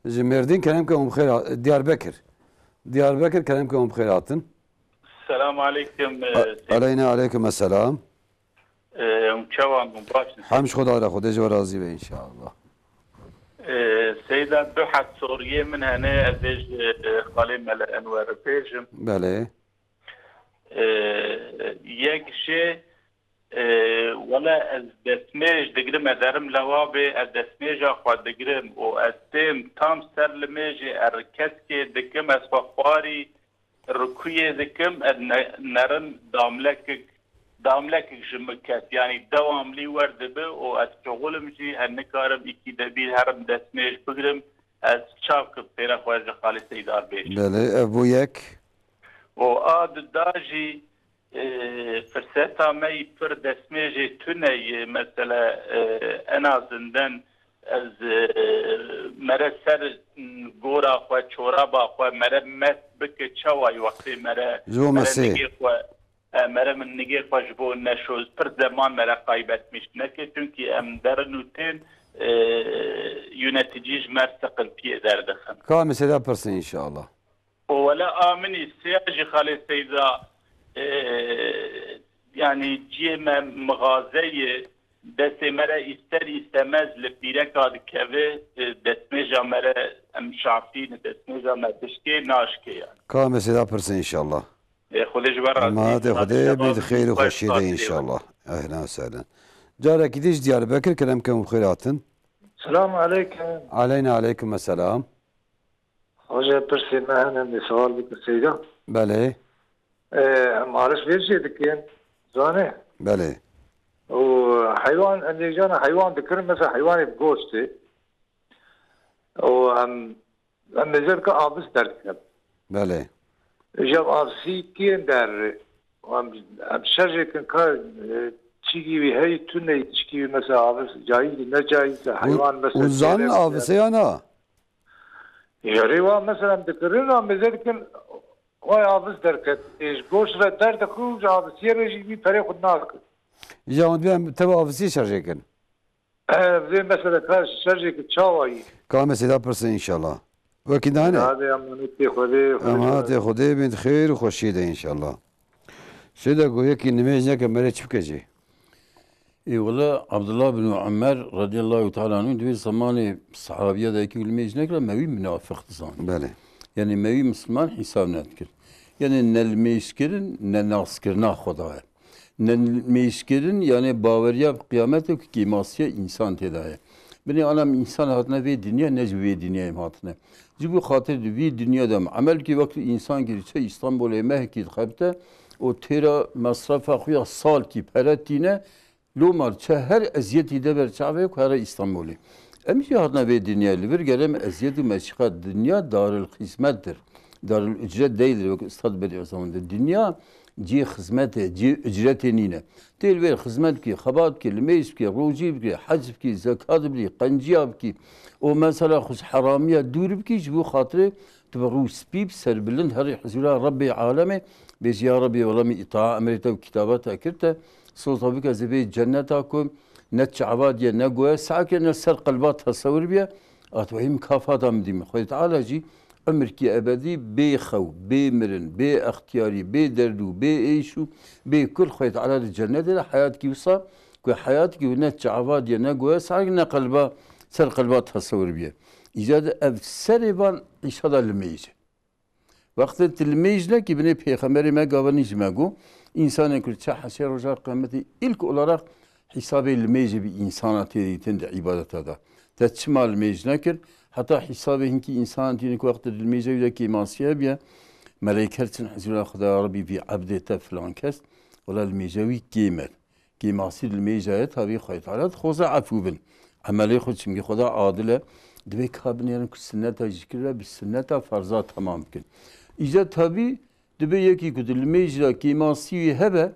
جمردين كلامكم بخير Diyarbakır kelamكم بخير عطن. السلام عليكم. علينا عليكم السلام. مشاوان مباشر. حمش خدا على خدا جو راضي به إن شاء الله. سيدة دوحة سورية من هنا أزيج خالي ملا أنوار بيجم. بله. يك شيء ولا الدسميج دقرم أدرم لوابي الدسميج أخوة دقرم وأستيم تام سر لميجي أركسكي دكم أسفاقواري ركوية دكم نرن داملك جمكات يعني دوام لي ورد به وأستغلم جي هنكارم إكي دبيل هرم دسميج بقرم أستشاف كبيرا خواجه خالي سيدار بيش بله أبو يك وآد داجي فرصتا مي پر دسميجي توني مثلا انا زندن از مرسر گورا خو چورابا خو مر مس بك چوي وقت مر مر من نگي خو جبو نشوز پر زمان مر قايبت مش نك çünkü ام درنوتين yöneticiş mersakın piye derdخن كام سيدا برسن ان شاء الله ولا امني سياجي خالي سيدا يعني جيما مغازية دست مرا استمز لپیره کاد که دستمیجا مرا ام شعفین دستمیجا مدشکی ناشکی يعني. كامل سيدا برسن ان شاء الله. خودش برا. ما خدي بيد خير وخشيده ان شاء الله. اهلا وسهلا. جارك كيديش ديار بكر كلامكم بخيراتن. السلام عليكم. علينا عليكم السلام. خوجه برسي معنا من سؤال بك السيدة. بله. معلش بيجي دكين زانه. بله. وحيوان اللي جانا حيوان ذكر مثلا حيوان بقوشتي. وام زرك ابس دركب. بله. جاب ابسي كين در وام شرجه كان تشيجي بهي توني تشكي مثلا ابس جاي نجاي حيوان مثلا. وزان ابس انا. يريوا مثلا ذكرنا مزركن وای آبز درکت ایش گوش را درد خوب آبز یه رژی بی پره خود ناک جاوند بیم تبا آبزی شرجه کن زي مثلا كاش شرجك تشاوي كامل سيدا برسن ان شاء الله وكيد هاني هذا امانتي خدي امانتي خدي بنت خير وخشيده ان شاء الله سيدا قويك نميز نك مريت شبكجي اي والله عبد الله بن عمر رضي الله تعالى عنه دوي زماني الصحابيه ذاك الميز نكره موي منافق تصان بله يعني موي مسلمان حساب نذكر يعني نلميشكرن نناسكرنا خداه نلميشكرن يعني باوريا قيامته كيماسيه انسان تدايه بني انا انسان هاتنا في دنيا نجوي دنيا هاتنا جبو خاطر في دنيا دم عمل كي وقت انسان كي اسطنبول مهكي خبته او تيرا مصرف اخويا سال كي براتينه لومار هر ازيتي دبر شعبك هر اسطنبولي امشي هاتنا في دنيا اللي برجرم ازيت ومشقات دنيا دار الخدمتدر دار الاجره değildir استاد بدي زمان الدنيا جي خدمته جي اجرته نينه تيل وير خدمت كي خبات كي لميس كي روجي كي حج كي زكاه بلي قنجياب كي او مثلا خص حراميه دور بكي جبو خاطري تبروس بيب سربلند هر حزولا ربي عالمي بيج يا ربي والله اطاعه امرته وكتابته كرته صوت بك زبي جنتكم نتش عباد يا نقوى ساكن سر قلبات تصور بيا اتوهم كافات مديم خوي تعالى جي أمريكي أبدي بخو بمرن باختياري بدردو بإيشو بكل خيط على الجنة دي حياتك وصا كو حياتك ونتش عباد ينقوى سعينا قلبا سر قلبا تصور بيه إجاد أف سربان إيش هذا الميجة وقت الميجة كي بني بيخمري ما قابني جماقو إنسان كل شيء حسير رجع قيمتي إلك أولاراق حسابي الميجة بإنساناتي تند عبادة هذا تتشمال الميجة نكر حتى حسابه هنكي إنسان تينك وقت الميزة وذاكي ماسيا بيا ملايكة حزولا خدا ربي في عبدته فلان كست ولا الميزاوي كيمر كي ماسي الميزات هذه خيط على خوزا عفو بن عملي خد شمي خدا عادلة دبي كابن يعني كل سنة ذكرها بالسنة فرزات تمام كن إذا تبي دبي يكي كد الميزة كي ماسي هبه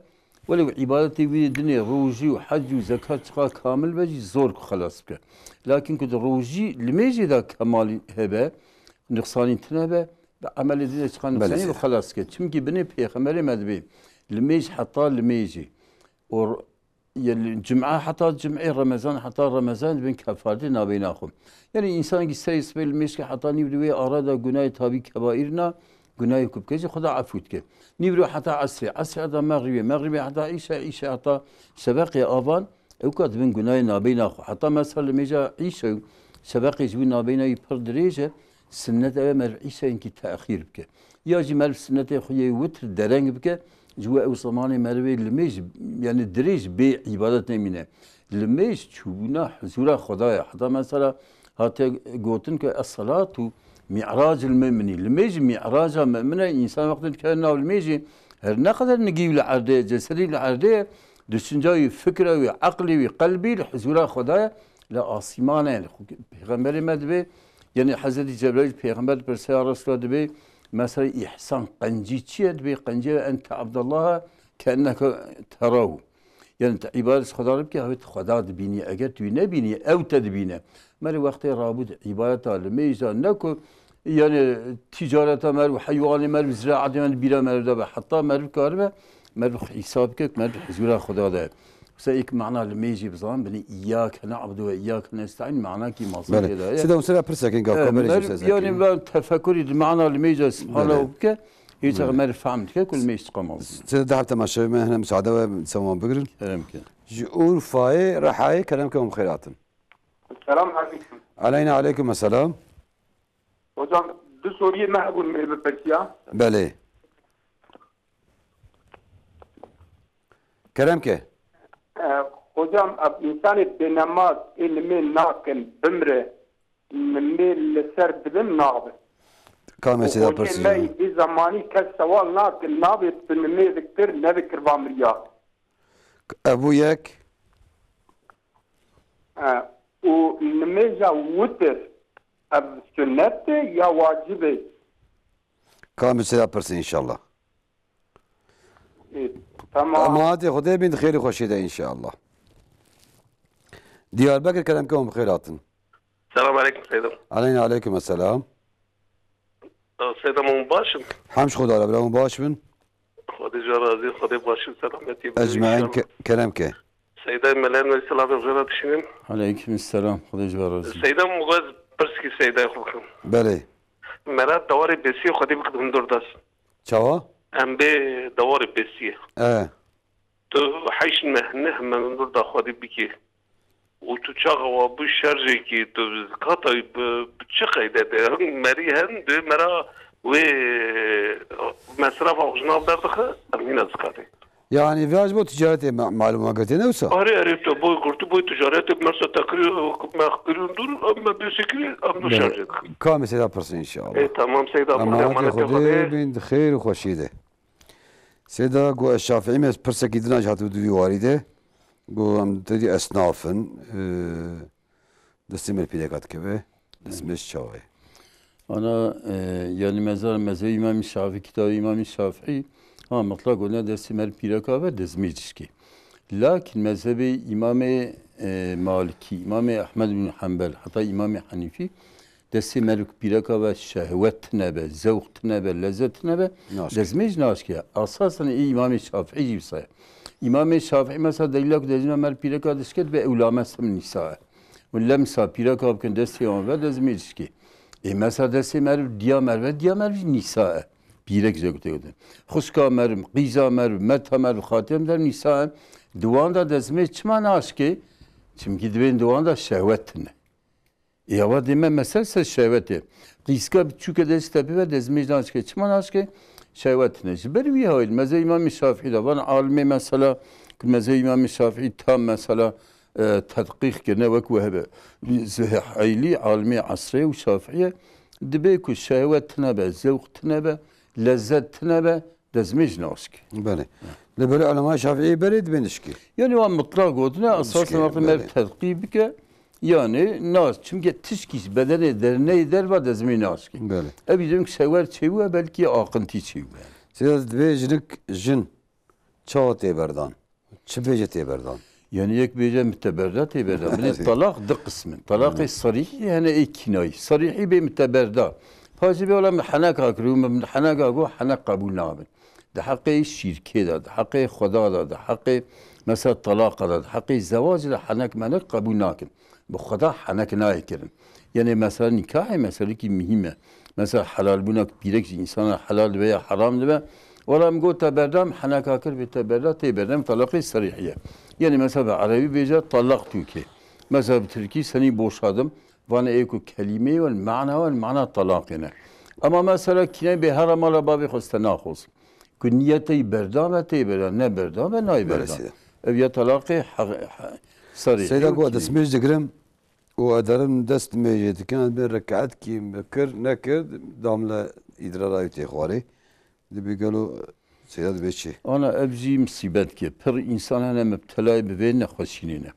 ولو عبادتي في الدنيا روجي وحج وزكاة كامل بجي زور خلاص بك لكن كد روجي لميجي ذا كمال هبه نقصاني تنبه بعمل الدنيا تقان نقصاني وخلاص كد شمكي بني بيخمري مدبي لميج حتى لميجي و الجمعة حتى جمعة رمضان حتى رمضان بين كفارتي نابيناهم يعني إنسان يستريس بالميج حتى نبدوي أراد جناي تابي كبائرنا جناي كبكيج خدا عفوتك نبرو حتى عصر حتى مغربي حتى عيشة حتى سباقي آبان او كاد بين جناي نابينا حتى مثلا ميجا عيشة سباقي جبين نابينا يبر دريجة سنة مر عيشة إنك تأخير بك ياجي مر سنة خويا وتر درنج بك جوا او زمان مروي الميج يعني دريج بعبادة نمينة الميج شونا حضور خدايا حتى مثلا هاتي قوتن كالصلاة معراج المؤمنين الميج معراج المؤمنة إنسان وقت كان الميج هر نقدر نجيب العرضة جسدي العرضة düşünceyi, fikri, akli, kalbi, huzura Khudaya la asimane. Peygamber medbe yani Hazreti Cebrail Peygamber Perseya Resulullah debe mesela ihsan qanciçiye debe qanciye ente Abdullah kenneke terahu. Yani ibadet Khudaya ki evet Khuda debini eğer tu ne bini ev tedbine. Meri vakti rabud ibadet almeyza neko yani ticarete mer hayvani mer ziraat mer bira mer debe hatta mer karbe مرخ حسابك مرخ حزورة خدا ده سأيك معنا لما يجي بزمان بني إياك نعبد وإياك نستعين معناه كي ما صار كده سيدا وسلا برسك إنك كمل يعني تفكري المعنى لما يجي سبحانه وبك هیچ مر فهم که کل میش قماز سيدا دحب تماشى ما هنا مساعدة سوون بقرن كلام كده جور فاي رحاي كلامكم خيراتن Selam aleyküm. علينا عليكم السلام Hocam bir soruyu mahbul meyve peki ya? بله كلامك Hocam insanı denemaz ilmi nakin bimre mil ser dibim nabi. كام سيدا Hocam برسي bir zamani kes seval nakin nabi bilmeye diktir ne diktir bamriya. أبوياك O nmeja wutir ab sünnette ya vacibe. كام سيدا برسي إن شاء الله Tamam. أما هاتي خدي بنت خير خوشيدة إن شاء الله ديار بكر كلامكم خيراتن السلام عليكم سيدم علينا عليكم السلام سيدم مباشر حمش خدا بلا باش بن خدي جرازي خدي باشر سلامتي أجمعين كلامك سيدم ملان والسلام الغيرة تشينين عليكم السلام خدي جوارازي سيدم مغاز برسكي سيدة يخوكم بله مرات دواري بسي خدي بقدم دورداس شوا ام بي دواري بسي تو حيش مهنه من دوردا خدي بكي وتو تشاغوا بو شارجي كي تو قطعي بتشقي ده مري هند مرا و مصرف اوجناب دردخه امين ازكاتي يعني فياج بو تجارتي معلومة قلت نوسا اري تو بو قلت بو تجارت مرسا تقرير ما قريون دور اما بسكري ام شارجي كام سيدا برسي إن شاء الله ايه تمام سيدا أما خدي بنت خير وخوشيدة سيدا قو الشافعي مس برسكي دنا جاتو دي وارده قو ام تدي أصنافن دستمر بيدكات كبه دسمش شاوي أنا يعني مزار إمام الشافعي كتاب إمام الشافعي مطلق قلنا دستمر بيركا و دزميجشكي لكن مذهب إمام مالكي إمام أحمد بن حنبل حتى إمام حنيفي دستمر بيركا و شهوت نبه ذوق نبه لذت نبه دزميج ناشكي أساسا إمام الشافعي جيبسا İmam Şafii mesela deyirlər ki, dezmə məl piraka dişkət və evləməsəm nisaə. Ləmsa piraka bkən dəstəyən və dezməyicki. Mesela dəstəy mərv diyamər və diyamər nisaə. Pirek zögdəydin. Xuşka mərv, qiza mərv, mətə mərv, xatiyəm der nisaə. Duvan da dezmə çman aşki. Çünki dibin duvan da şəhvətdir. Yava demə məsəlsə şəhvəti. Qizka çünki dəstəbi və dezməyicdən aşki. Çman aşki. شهوتنا جبري هاي المذهب الإمام الشافعي ده وانا عالمي مثلا المذهب الإمام الشافعي تام مثلا تدقيق كنا وكوهبة عيلي عالمي عصري وشافعية دبيكو شهوتنا به ذوقتنا به لذتنا به دزميج ناسك. بله. لبري علماء شافعي بريد بنشكي. يعني هو مطلق قدنا أساسا وقت مر تدقيق بك yani nas çünkü tişkiş bedene derneği der ve dezmi naski. Böyle. Bizim sever çevu belki akıntı çevu. Siz dvejnik jin çağı teberdan. Çibece teberdan. Yani yek bece müteberda teberda. Bile talak dı kısmın. Talak sarih yani ikinay. Sarihi be müteberda. Fazla ola hanak akrum hanak agu hanak kabul namen. ده حقي الشركة ده حقي خدا ده حقي مثلا طلاق ده حقي الزواج ده حنك منك قبول ناكن بخدا حنك نايكرن يعني مثلا نكاح مثلا كي مهمة مثلا حلال بناك بيرك إنسان حلال veya حرام ده ولا مقول تبردم حنك أكل بتبرد تبردم طلاقي صريحية يعني مثلا عربي بيجا طلقتك مثلا بتركي سني بوشادم وانا ايكو كلمة والمعنى طلاق هنا اما مثلا كنا بهرم على بابي خستناخوز كنيتي بردامة تبرد نه بردامة نه بردام ابي طلاقي صريح سيدا قوة دسميج دقرم وادرم دست ميجي كان بين ركعات كي مكر نكر داملا إدرار ايتي خواري دي بيقولوا سيدا بيشي انا ابجي مصيبت كي پر انسان انا مبتلا ببين نخوشينينه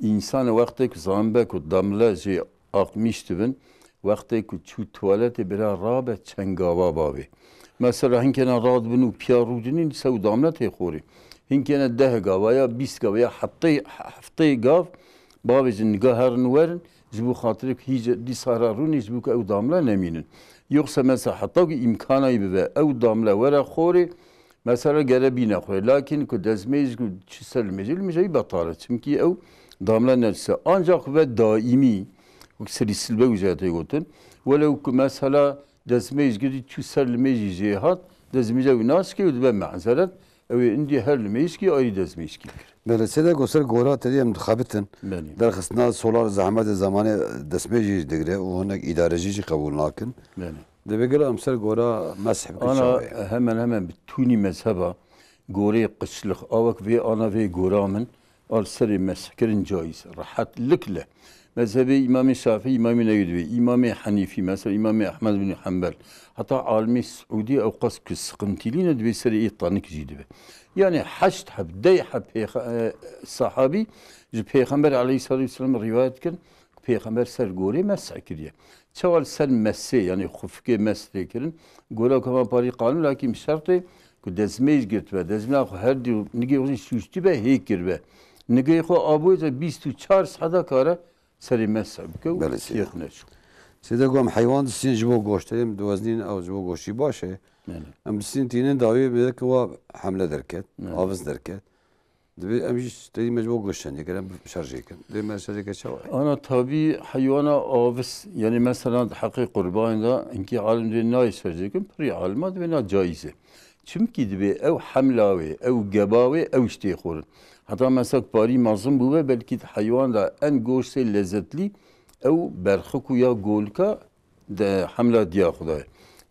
انسان وقتی که زنبه که داملا جي اقمیش تبن وقتی که چو توالت برا رابه چنگاوا باوی مثلا هنکنا راد بنو پیارودنین سو داملا تخوری هنکنا 10 گاوا یا 20 گاوا یا هفته گاو باوی نگاه هر نورن جبو خاطر که هیچ دی سارارونی جبو که او داملا نمینن یوکسا مثلا حتی که امکانایی به او داملا ورا خوری مثلا گربی نخوری لکن که دزمیز که چی سلمجل میجایی بطاله چونکی او damla nefse ancak ve daimi seri silbe ücreti gotun velev ki mesela desme izgidi çüselme cihat دزمیجا و ناس کی و دبه معذرت او اندی هر لمیش کی آری دزمیش کی بله سیده گوسر گورا تدیم خابتن بله در خصنا سولار زحمت زمان دسمجی دگره و هناك ادارجی قبول ناکن بله ده بقول امسر گورا مسح انا hemen بتوني مذهبا گوری قشلخ آوک وی آنا وی گورا من آل سری مسکرین جایز راحت لکله مذهب امام شافعی امام نووی امام حنیفی مثلا امام احمد بن حنبل حتی عالمی سعودی او قص کسقنتیلین دوی سری ایطانیک جیده yani haşt hab dey hab sahabi peygamber aleyhisselam rivayet kin peygamber ser gori mes'a kiriye çaval sen mes'e yani hufke mes'e kirin gora kama pari kanun lakin şartı ku dezmej girt ve dezmej her diyor nige uzun şuşti be hekir be nige xo abuza 24 saat kara seri mes'a ku yekneş سیده گم حیوان سین جبو گوشتیم دوازنین او جبو گوشتی باشه ام سین تینن داوی بده که وا حمله درکت آواز درکت دبی امش تدی مجبور گوشتن یکرم شارژی کن دی من شارژی کشوا انا tabi hayvana آواز yani mesela حقیق قربان da inki alim de nay şarژی کن پری علمات ve na caize çünkü dibi ev hamlavi ev gebavi ev işte khorun hatta mesela pari mazlum bu ve belki hayvan da en goşte lezzetli ev berxku ya golka de hamla diya xuday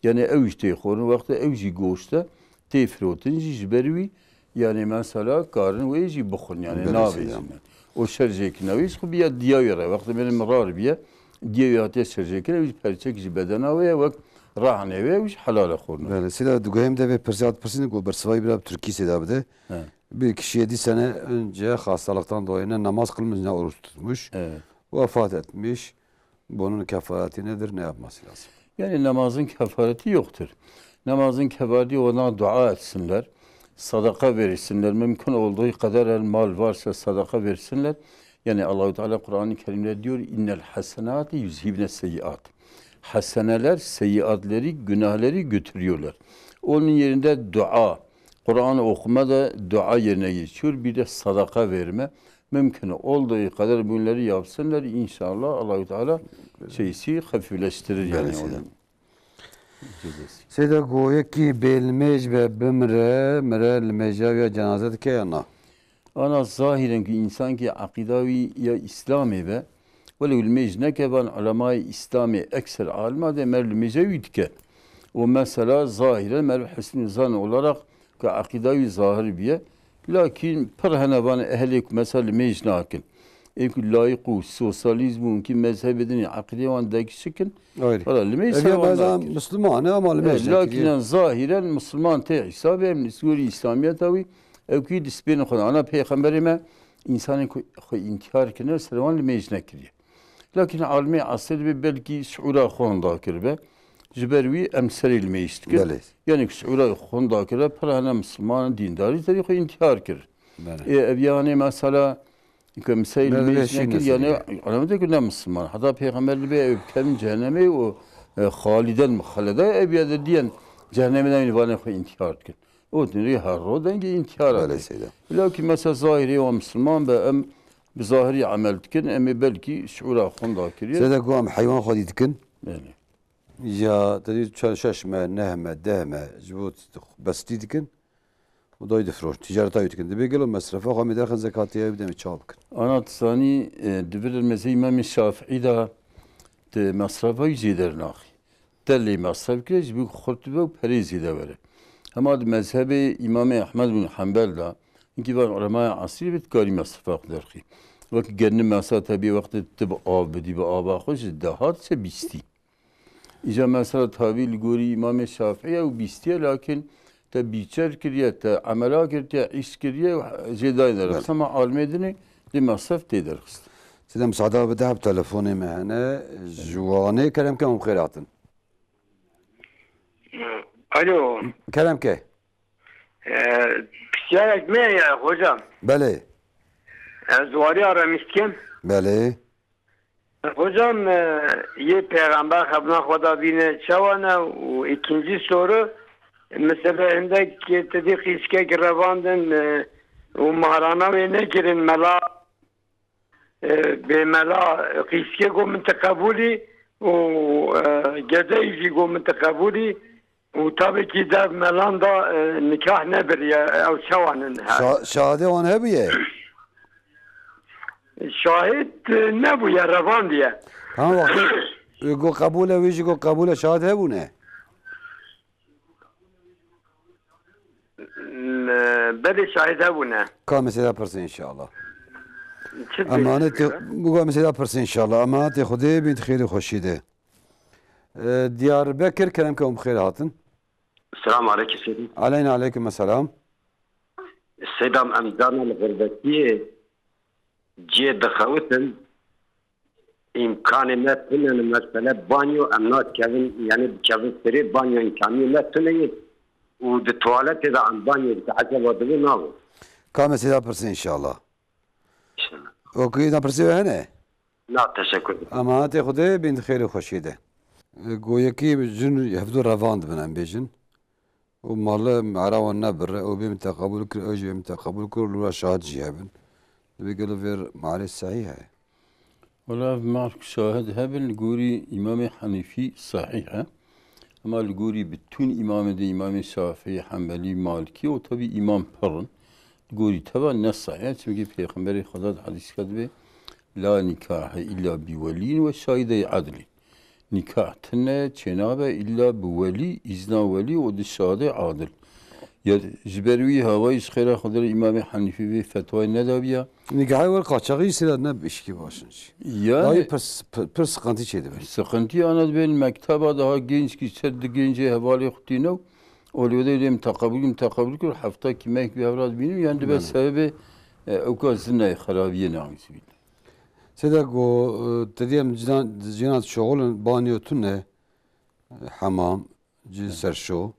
yani ev işte xorun vakti ev ji goşte tefrotin ji berwi yani mesela karın ve ji bukhun yani naviz o şerjek naviz xu biya diya yere vakti benim rar biya diya yate şerjek ev perçek ji bedena ve vak rahne ve halal xorun böyle sila dugayım da ve persiyat persini go bersvay bir Türkiye sedabde bir kişi 7 sene önce hastalıktan dolayı namaz kılmış ne oruç tutmuş vefat etmiş. Bunun kefareti nedir? Ne yapması lazım? Yani namazın kefareti yoktur. Namazın kefareti ona dua etsinler. Sadaka verirsinler. Mümkün olduğu kadar el mal varsa sadaka versinler. Yani Allah-u Teala Kur'an-ı Kerim'de diyor innel hasenati yüzhibne seyyiat. Haseneler seyyiatleri, günahları götürüyorlar. Onun yerinde dua. Kur'an'ı okuma da dua yerine geçiyor. Bir de sadaka verme. Mümkün olduğu kadar bunları yapsınlar inşallah Allah-u Teala şeysi hafifleştirir yani onu. Seyda goye ki belmej ve bimre mre lmeja ve cenazet ke yana. Ana zahiren ki insan ki akidavi ya İslami ve velev lmej nekeban ulemai İslami ekser alma de mer lmejavid ke. O mesela zahiren mer hüsnü zan olarak ki akidavi zahir biye lakin perhenevan ehlik mesela mecnakin. Evki layıku sosyalizmun ki mezhebedini akidevan dakişikin. Öyle. Müslüman ama lakin zahiren Müslüman te hesab hem suri İslamiyetavi evki disbin xona ana peygamberime insanı inkar kiner servan mecnakiri. Lakin almi asır ve belki şuura xonda kirbe. Jibervi emseril mecnakir. Yani şuura xonda kirbe perhene Müslüman dindari tarihi inkar kir. Yani mesela كمثال ميزنك يعني أنا ما تقول مسلمان حتى بيغمبر بي كان جهنمي وخالدا مخلدا أبي هذا الدين جهنمي نبغى في انتحار كن ودنيا هارو دنجي انتحار لكن مثلا ظاهري ومسلمان بأم بظاهري عملت كن أمي بلكي شعورا خندا كريه سيدا قوام حيوان خديت كن يعني يا تريد شاشمة نهمة دهمة جبوت بس تيدكن ودايد فروش تجارة يتكن بيقولوا مصرفه قام يدخل زكاتيه يبدأ يتشابكن. أنا تصاني دبر المزي إمام الشافعي ده مصرفه يزيدر ناخي. تلي مصرف كريج بيق خطبه وبريز يده وره. هم هذا مذهب إمام أحمد بن حنبل ده إنك بان علماء عصري بتكاري مصرفه قدرخي. وقت جنن مثلا تبي وقت تبقى آب بدي بآب خوش دهات سه بيستي. إجا مثلا تابي لقوري إمام الشافعي أو بيستي لكن بیچار کریه تا عملا کریه ایش کریه جدای درخست اما عالمدنی لمصرف تدرخست. سلام مساعدة بده بتلفوني معنا جواني كلام كم خيراتن. الو كلام كه؟ بسيارك ما يا hocam. بله. Zuhari aramışken. بله. Hocam ye peygamber habna Xuda bine çavana ve ikinci soru mesela عندك تدي قيسكا قرباندن ومهرانا وينجرن ملا بملا قيسكا قوم من تقبولي وجزايجي قوم من تقبولي وطبعا كده ملان دا نكاح نبري او شوانن شهاده وان هبیه شاهد نبويا روان ديه ها وقت يقول قبوله ويجي يقول قبوله شهاده هبونه بدي شاهد هبونه كان مثلا برسي ان شاء الله امانت بقول مثلا برسي ان شاء الله امانت خدي بنت خير خوشيده ديار بكر كلامكم بخير هاتن السلام عليكم سيدي علينا عليكم السلام السيدة أمدانا الغربتية جي دخوتن إمكان ما تنين مثلا بانيو أمنات كevin يعني كevin سري بانيو إمكانية ما تنين ودتوالت إذا عن بانيو بتعجب ودلو ناو كان مثلا برسي ان شاء الله اوكي نبرسي هنا لا تشكر امانت خدي بنت خير خوشيده گویکی جن هفدو رواند بنام بیشن و ماله معراون نبر او بیم تقبل کر او بیم تقبل کر لورا شاهد جیابن بيقولوا فير معلش صحيحة ولا معك شاهد هبل الجوري إمام حنيفي صحيحة أما الجوري بتون إمام دي إمام شافعي حنبلي مالكي وطبي إمام برن الجوري تبع النص صحيح تبقي في خبر خداد حديث كذبه لا نكاح إلا بولي وشاهد عدل نكاح تنه جنابه إلا بولي إذن ولي ودشاهد عادل یا جبروی هوایش خیره خود امام حنیفی به فتوای ندابیا نگاهی ور قاچاقی سیراد نبیش کی باشنش yani پر sıkıntı şeydi ben sıkıntı anad ben mektaba daha genç ki çed genci havali xutino oluyor dedim takabül kur hafta kimek bir avraz benim yani ben sebebi o kazına xarabiye namisi bil Sedak o dediğim cinat şoğulun banyotun hamam serşo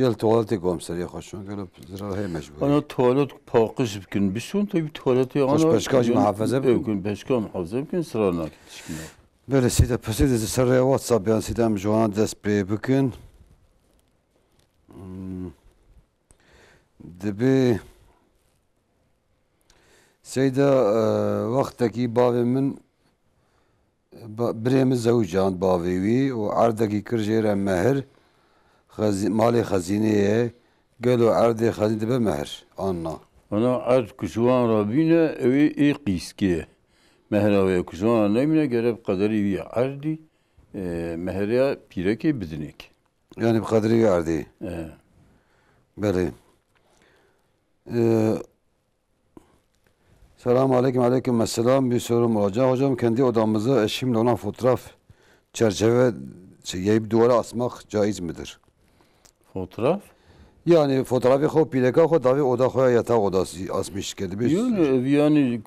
يل توالت قوم سريع خشون قالوا زرار هي مجبور أنا توالت باقش بكن بسون تبي توالتي أنا بشكاج محافظة يمكن بشكاج محافظة يمكن سرنا كتشكينا بله سيدا بسيد سريع واتساب يعني سيدا مجوان دس بي بكن دبي سيدا وقتكي باوي من بريم الزوجان باويوي وعردكي كرجيرا مهر مالي خزينية قالوا عردي خزينة بمهر أنا عرض كشوان رابينا إيه قيسكيه مهراوي كشوان نيمنا قرب قدري في عردي مهريا بيركي بدنك يعني بقدري عردي بله Selam aleyküm aleyküm selam bir sorum olacak hocam kendi odamıza eşimle olan fotoğraf çerçeve yayıp duvara asmak caiz midir? Fotoğraf? Yani fotoğrafı koyup bileka koyup davi oda koya yatak odası asmış kendi. Yani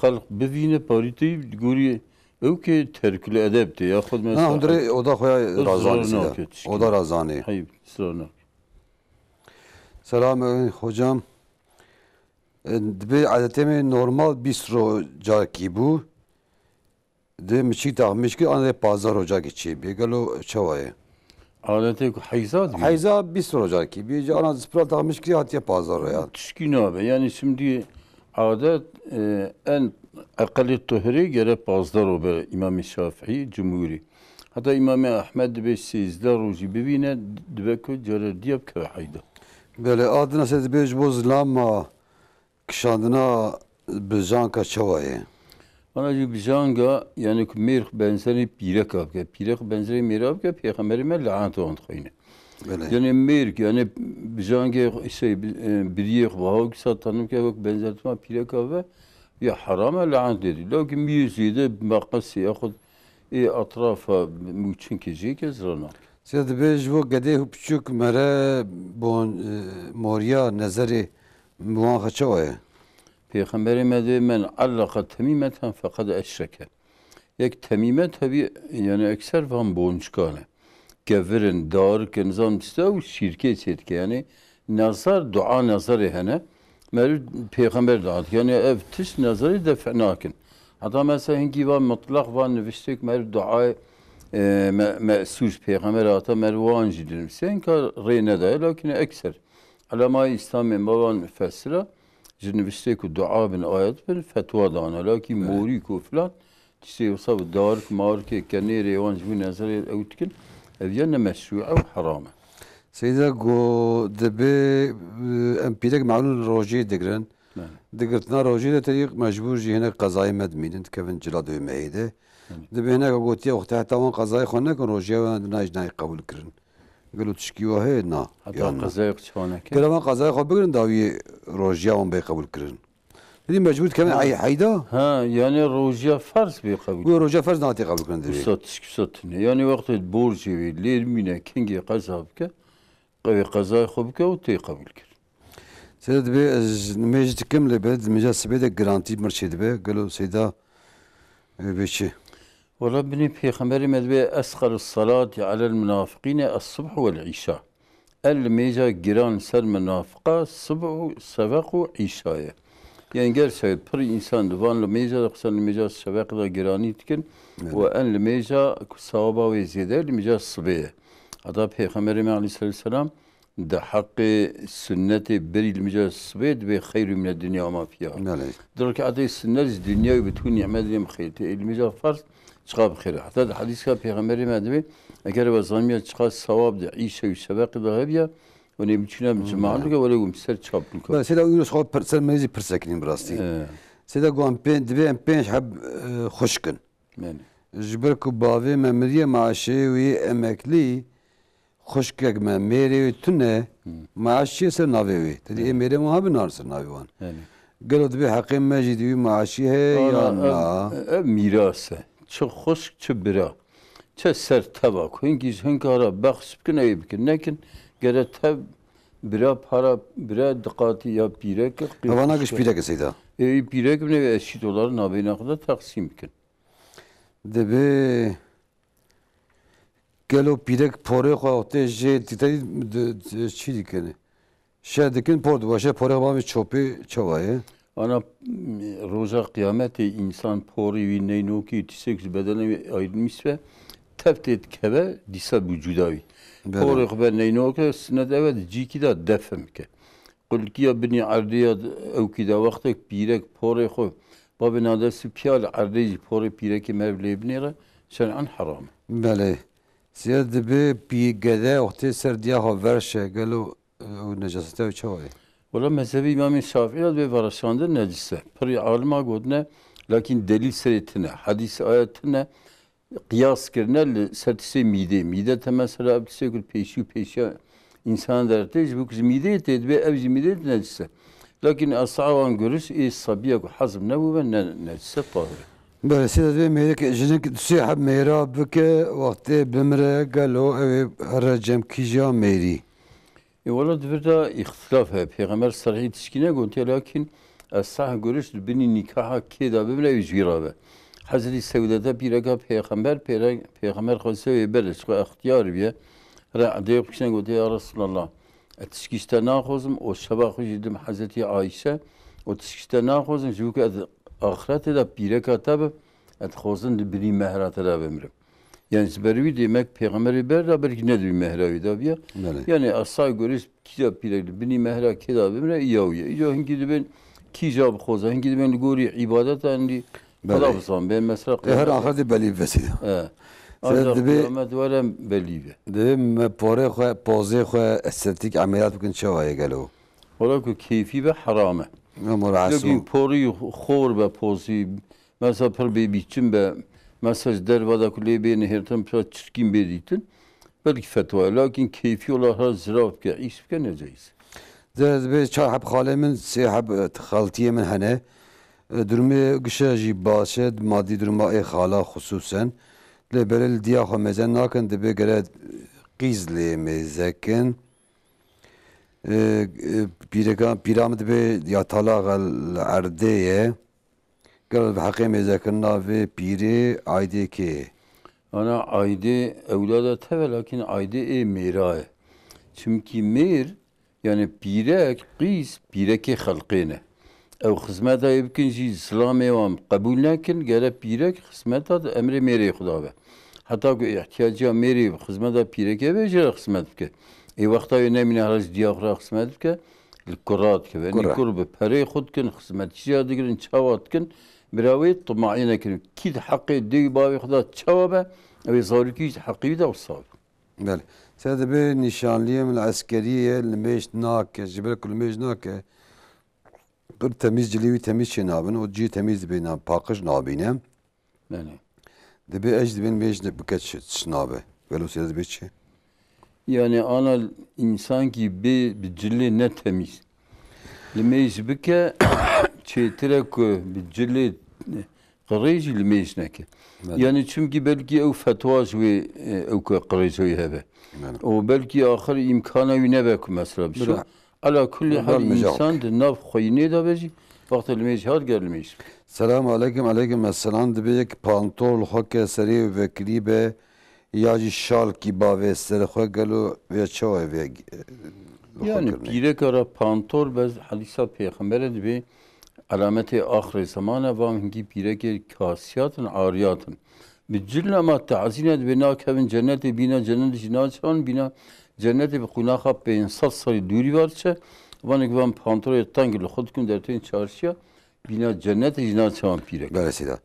halk bevine pariti guri ev ki terküle edepti ya khud mesela. Ha ondre oda koya razanı. Oda razanı. Hayır sonra. Selam hocam. Bir adetimi normal bistro caki bu. De miçik takmış ki anne pazar hoca geçiyor. Bir galo çavaya. Adeti hayzad mı? Hayza bistro caki. Bir ana spral takmış ki hatiye pazar ya. Tüşkin abi. Yani şimdi adet en akıllı tuhri göre pazar o be İmam Şafii Cumhuri. Hatta İmam Ahmed be sizler roji bebine dbeko cere diyap ke hayda. Böyle adına siz bir boz lama kışandına bijan kaçavaya. Ana bijanga yani mirh benzeri pirek abke pirek benzeri mirh abke peygamberime lanet ontkhine. Yani mirh yani bijanga şey biriyek vaho satanım ki bak benzetme pirek abi ya harama lanet dedi. Lakin müziğde makası yaxud atrafa muçin kecik ezrana. Siz bir bu gede hupçuk mere bon moria nazari muan kaçavaya. Peygamberime de men allaka temimeten fekad eşreke. Yek temimet tabi yani ekser van bonçkane. Geverin dar ke nizam istav şirket etke yani nazar dua nazarı hene. Mer peygamber dağıt yani ev tiş nazarı defnakin. Hatta mesela hinki var mutlak var nefistek mer dua me'sus peygamber ata mervan jidirim. Sen ka reyne de lakin ekser. Alama İslam'ın baban fesira جنبشتك الدعاء بن آيات بن فتوى دانا لكن موريك وفلان تشتي وصاب دارك مارك كنيري وانج بن نزل أو تكن أبينا مشروع أو حرامة. سيدا جو دبي ام بيدك معلوم روجي دقرن دقرتنا روجي ده طريق مجبور جي هنا قضايا مدمين كيفن جلادو مهيده دبي هنا قوتي وقتها تاون قضايا خونه كن روجي ناج ناي قبول كرن قالوا تشكيوا هي نا حتى قضايا شلونك قالوا ما قضايا خو بقرن داوي روجيا وم بيقبول كرن هذه مجبور كمان اي حيدا ها يعني روجيا فرز بيقبول قول روجيا فرز ناتي قبول كرن دبي صوتني يعني وقت بورجي ليل مينا كينجي قزابك قوي قضايا خوبك وتي قبول كرن سيدا دبي نميج تكمل بلد مجال سبيدا جرانتي مرشي دبي قالوا سيدا بيشي والله بني بيغمبري مدبي أسخر الصلاة على المنافقين الصبح والعشاء الميجا جيران سر منافقة الصبح سبق عشاء يعني قال سيد بر إنسان دوان الميجا قصان الميجا السبق دا جيراني تكن وأن الميجا صوابا وزيادة الميجا الصبية هذا بيغمبري عليه الصلاة والسلام ده حق السنة بري الميجا الصبية دبي خير من الدنيا وما فيها درك عادي السنة الدنيا بتكون نعمة دي مخير الميجا فرض شقاب خير حتى الحديث كان بيغمبري ما دبي اگر وزانيا تشقا الصواب ده عيشه وسباق ده غبيا ونمشينا بجماعه لك ولا مسر تشاب لك بس سيدا يونس خو برسل ميزي برسكنين براستي سيدا قوم بين دبي ام بين حب خشكن يعني جبرك باوي ممريه معاشي وي امكلي خشكك ممري تنه معاشي سر ناوي تدي امري ما بنار سر ناوي وان يعني قالوا دبي حقيم ماجد وي معاشي هي يا نا ميراثه çok hoş çubira. Çe ser tabak. Hünkara bakış bükün ev bükün. Lakin gere tab bira para bira dıkati ya pirek. Havana kış pirek seyda. Pirek ne eşit dolar nabine kadar taksim bükün. Debe gelo pirek pore xote je titay çi dikene. Şedikin pord başa pore bami çopi çavaye. Ana roza kıyameti insan pori ve neynoki tisek bedene ayrılmış ve teftet keve disa vücudavi. Pori ve neynoki sünnet evet ciki da defem ke. Kul kiya bini ardiya ev kida vaktek pirek pori xo. Babin adası piyal ardiyi pori pirek mevle bnira şer'an haram. Bale. Siyad be pi gede oxte serdiya haverşe gelo necasete çavaye. Valla mezhebi İmam-ı Şafii'de ve varasanda necisse. Peri alima godne lakin delil seretine, hadis ayetine kıyas kirne sertisi mide. Mide te mesela abdise gül peşi insan dertej bu kız mide tedbe evci mide necisse. Lakin ashaban görüş sabiye hazm ne bu ve necisse tahir. Böyle size meyrek jinek sihab meyra bke vakti bimre galo ev harcam kija meyri. والله دفردا اختلاف ہے پیغمبر صریح تشکینه گونتی لیکن الصح گرش بنی نکاح کیدا ببله وجیرابه حضرت سوداء پیرگا پیغمبر خاصه برش خو اختیار بیه را دیو کشن گونتی یا رسول الله تشکیشته ناخوزم و شبا خوشیدم حضرت عایشه و تشکیشته ناخوزم جو که آخرت دا پیرگا تاب اتخوزن بنی مهرات دا بمرم. Yani zbervi demek peygamberi berda belki ne diyor mehravi da biya. Yani asay görüş kitap pireli bini mehra kitabı mı iyaviye. İyo hangi de ben kicab khoza hangi de ben gori ibadet andi. Bala bısan ben mesela. Her ahadi beli vesile. Ancak kıyamet varem belive. Dem pore xwe poze xwe estetik ameliyat bugün çavaya gelo. Ola ku keyfi ve harame. Murasu. Lakin pori khor ve pozi mesela per biçim be mesaj dervada kuleye beni hertem psa çirkin beditin. Belki fetva lakin keyfi olarak ziraf ke iş ke necayız. Be çahab khalemin sehab khaltiye min hane. Durumu gişaji başed maddi duruma e khala hususen. Le belel diya xmezen nakin de be gere qizli mezekin. Piramid be ya talagal ardeye. قال بحقيقة ذكرنا في بيري عايدة كي أنا عايدة أولادها تبع لكن عايدة ميراي çünkü مير يعني بيرك قيس بيرك خلقينه أو خدمتها يمكن شيء إسلامي وام قبول لكن قال بيرك خدمتها أمر ميري خدابه حتى احتياجها ميري خدمتها بيرك بيجري خدمتك أي وقتها ينامي نهرج دياخرا خدمتك الكرات كمان الكرب بري خد كن خدمت شيء دقرن شوات كن براوي طماعينه كن كيد حقي دي باوي خدا تشوبه أبي صار كيد حقي ده وصاب بله سيدا به نشانليه من العسكرية لميش ناك جبل كل ميش ناك بر تمیز جلیوی تمیز چه نابن و جی تمیز بینم پاکش نابینم بله دبی اجد بین میش بکت شنابه ولو سيدا به چه yani ana insan ki bir cilli ne temiz. Limeyiz bike çetire ko bir cilli qırıcı limeyiz neke. Yani çünkü belki ev fetvaz ve ev qırıcı hebe. O belki ahir imkana ne bek mesela bir şey. Ala kulli hal insan de nav khoyne da beji. Vakti limeyiz had gelmeyiz. Selamun aleyküm aleyküm esselam dibek pantol hokke seri ve klibe ya şal ki bave sere xwe gelo ve çawe ve yani pire kara pantor bez hadisa peygamber dibi alameti ahir zamana vam hingi pire ke kasiyatın ariyatın bicil ama ta'zine dibi na kevin cenneti bina cennet jinaçan bina cenneti bi kunaha pe sat sari duri varça vanik vam pantor etangil khudkun dertin çarşıya bina cenneti jinaçan pire beresida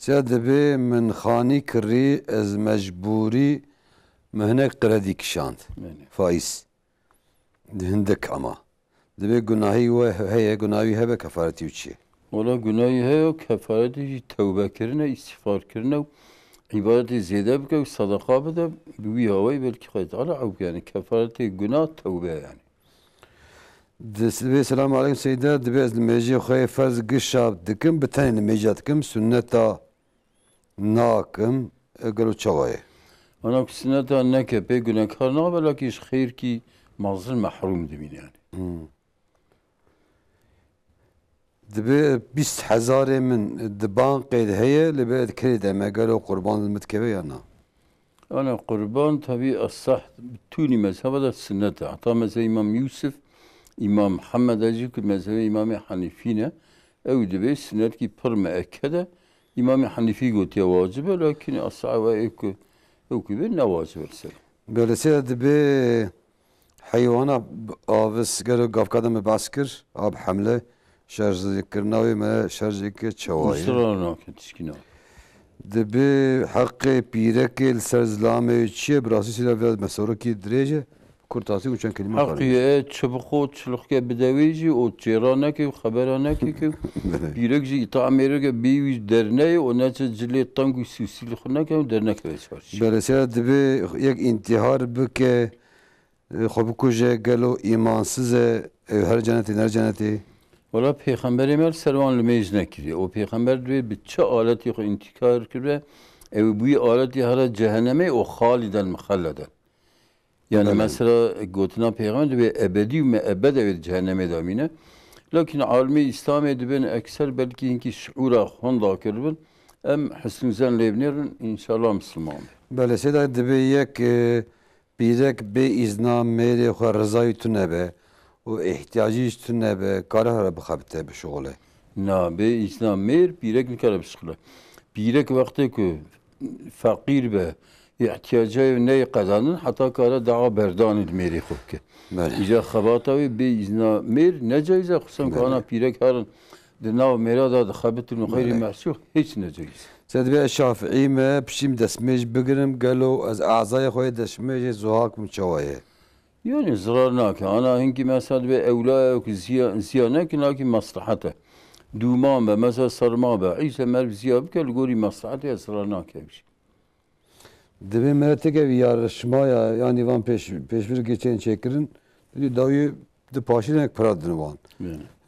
سيادبي من خاني كري از مجبوري مهنك قردي كشاند فايس هندك اما دبي گناهي وهي گناهي هبه كفارتي وشي ولا گناهي هي كفارتي توبه كرنا استغفار كرنا عبادتي زياده بك صدقه بده بوي هواي بلكي خيط على او يعني كفارتي گناه توبه يعني دبي السلام عليكم سيدات دبي از الميجي خوي فرز قشاب دكم بتاني الميجاتكم سنتا ناكم قالوا تشواي انا كسنتا نك بيقول كارنا بلاكي خير كي مظلم محروم دمين يعني دبي 20000 من دبان قيد هي اللي بعد كريد ما قالوا قربان المتكبي انا قربان تبي الصح بتوني مذهب هذا السنه عطا مذهب امام يوسف امام محمد اجيك مذهب امام حنيفينا او دبي السنه كي بر مأكده İmam Hanifi gotiya vacibe lakin as-sahaba ekü bir navacibe mesela. Böylece de bir hayvana avız gero gafkada mı baskır ab hamle şarj zikirnavi me şarj ki çavayı. Sırana ketişkina. De bir hakkı pirek serzlame çiye brasisiyle ve mesela ki derece kurtası uçan kelime var. Hakkı çabuk çılık bedevici o çerana ki haberana ki birek tamire ki bir derneği o ne çeşitli tangu süsili xuna ki dernek veçar. Böylece de bir یک intihar bke خوب کجه گلو ایمانسız her cenneti her cenneti. Valla Peygamberimiz servan mecne kiri. O peygamber diyor bütçe aleti intikar kire. Bu aleti her cehenneme o haliden muhalleden. Yani mesela gotuna peygamber ve ebedi ve ebed evet cehenneme damine. Lakin almi İslam edibin ekser belki inki şuura honda kirbin. Em hüsnü zen levnerin inşallah Müslüman. Böyle şeyler dibi yek birek be izna meri xwe rızayı tunebe o ihtiyacı tunebe kara hara bixabite be şogole. Na be izna mer birek nikara bişkile. Birek vakti ki fakir be ihtiyacı ne kazanın hatta kara daha berdan meri xubke. İca xabatavi be izna mer ne caize xusam kana birek harın دناو ميرادا دخبت انه خير محسوب هيك نجيز سيد بي الشافعي ما بشيم دسميج بقرم قالوا از اعضاء خوي دسميج زهاك مشوايه يعني زرارناك انا هنكي مثلا باولاك زيانك لكن مصلحته دومان مثلا صرما عيسى مال زيابك القولي مصلحته زرارناك هيك دبي مرتك yarışmaya yani van peşbir geçen çekirin dayı de paşinek paradını van.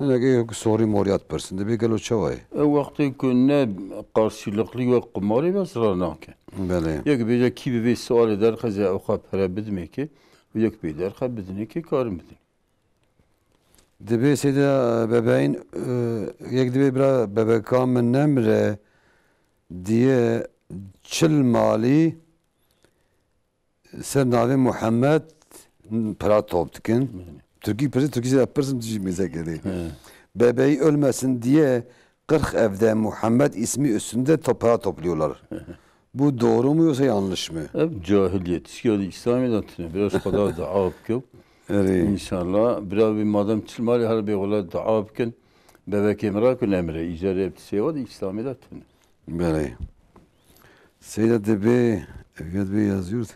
Yani ki soru moriyat persin de bir gelo çavay. Vakti kunne karşılıklı ve kumari ve sıranake. Bele. Yak bir ki bir sual eder kaza oka para bedme ki yak bir der kabedine ki karım bedin. Debe seda bebeğin yak debe bira bebekam min nemre diye çil mali ser navi Muhammed para toptikin. Türkiye yaparsın düşünmeyecek yani. Bebeği ölmesin diye 40 evde Muhammed ismi üstünde toprağa topluyorlar. Bu doğru mu yoksa yanlış mı? Hep cahiliyet. Yani İslamiyet'ine biraz kadar dua yapıyor. İnşallah biraz bir madem çılmali her bir ola dua yapken bebek emrakın emre icare hepsi o da İslamiyet'ine. Böyle. Seyda Debe eviyat Bey yazıyordu.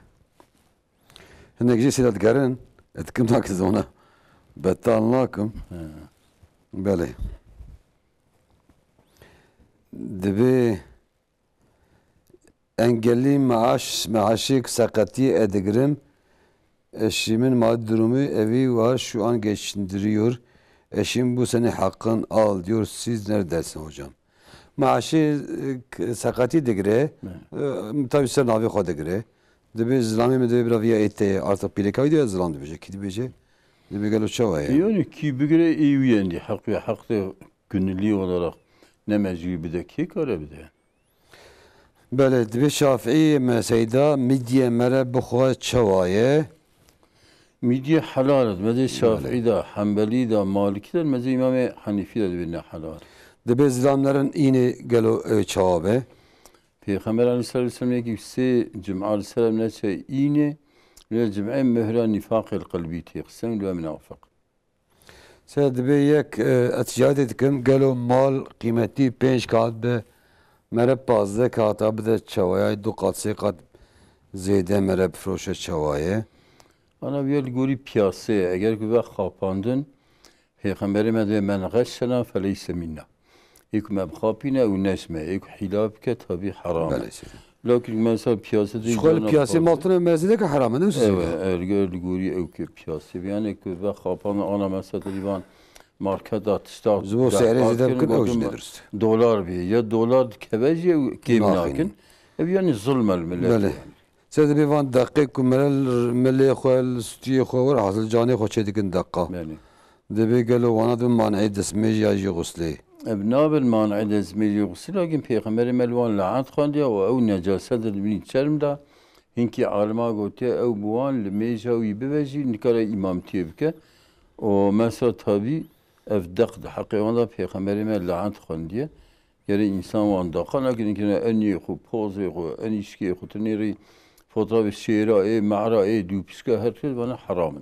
هناك جي سيدات قرن اتكم هاك زونا بتالناكم بله دبي engelli maaşık sakati edegrim eşimin maddi durumu evi var şu an geçindiriyor. Eşim bu sene hakkın al diyor. Siz neredesin hocam? Maaşı sakati degre tabi sen abi kod degre. Debi zlami mi debi braviya ete artık pilekayı diyor zlam debi. Kidi bece. Debi galo çava ya. Yani ki bir göre iyi yendi. Hakkı günlüğü olarak ne mecburi de ki kare bir de. Böyle debi Şafii mesela midye mere bukhwa çavaye. Midye halal. Meze Şafii da, Hanbeli da, Maliki da, meze İmam Hanifi de birbirine halal. Debi zlamların ini galo çavabe. Peygamber Aleyhisselam ki se Cuma Aleyhisselam ne şey ini ve Cuma mühra nifakil kalbi teqsem ve münafık. Se debi yek eticat etkim galo mal kıymeti 5 kat be mere 15 kat abde çavaya 2 kat 3 kat zeyde mere froşe çavaya. Ana bir gori piyase eğer ki ve kapandın Peygamberime de men gashana feleyse minna. İlk mebkhapine ve nesme, ilk hilafke tabi haram. Lakin mesela piyasa değil. Şöyle piyasa maltına mezide ki haram değil mi? Evet, ergel guri evke piyasa. Yani ki ve kapanı ana mesela divan market atışta. Zbo seyrezide bir kavuşludur. Dolar bir ya dolar keveci kemnakin. Yani zulmel millet. Böyle. Sen de bir van dakika kumerel milli khoel stiye khover hasıl cani khoçedikin dakika. Yani. De bir gelo vana dün man'i desmej ya jigusli. ابناء بالمانع دزمي يغسل لكن بيغمبر ملوان لعنت خانديا او نجاسه من شرم دا هنكي عالما قوتي او بوان لميجا ويبوجي نكالا امامتي بك و مثلا tabi افدق ده حقي وانا بيغمبر مل لعنت خانديا يعني انسان وان دقا لكن كنا اني خو بوزي خو اني شكي خو تنيري fotoğraf şiira ma'ra du pska her şey bana haram.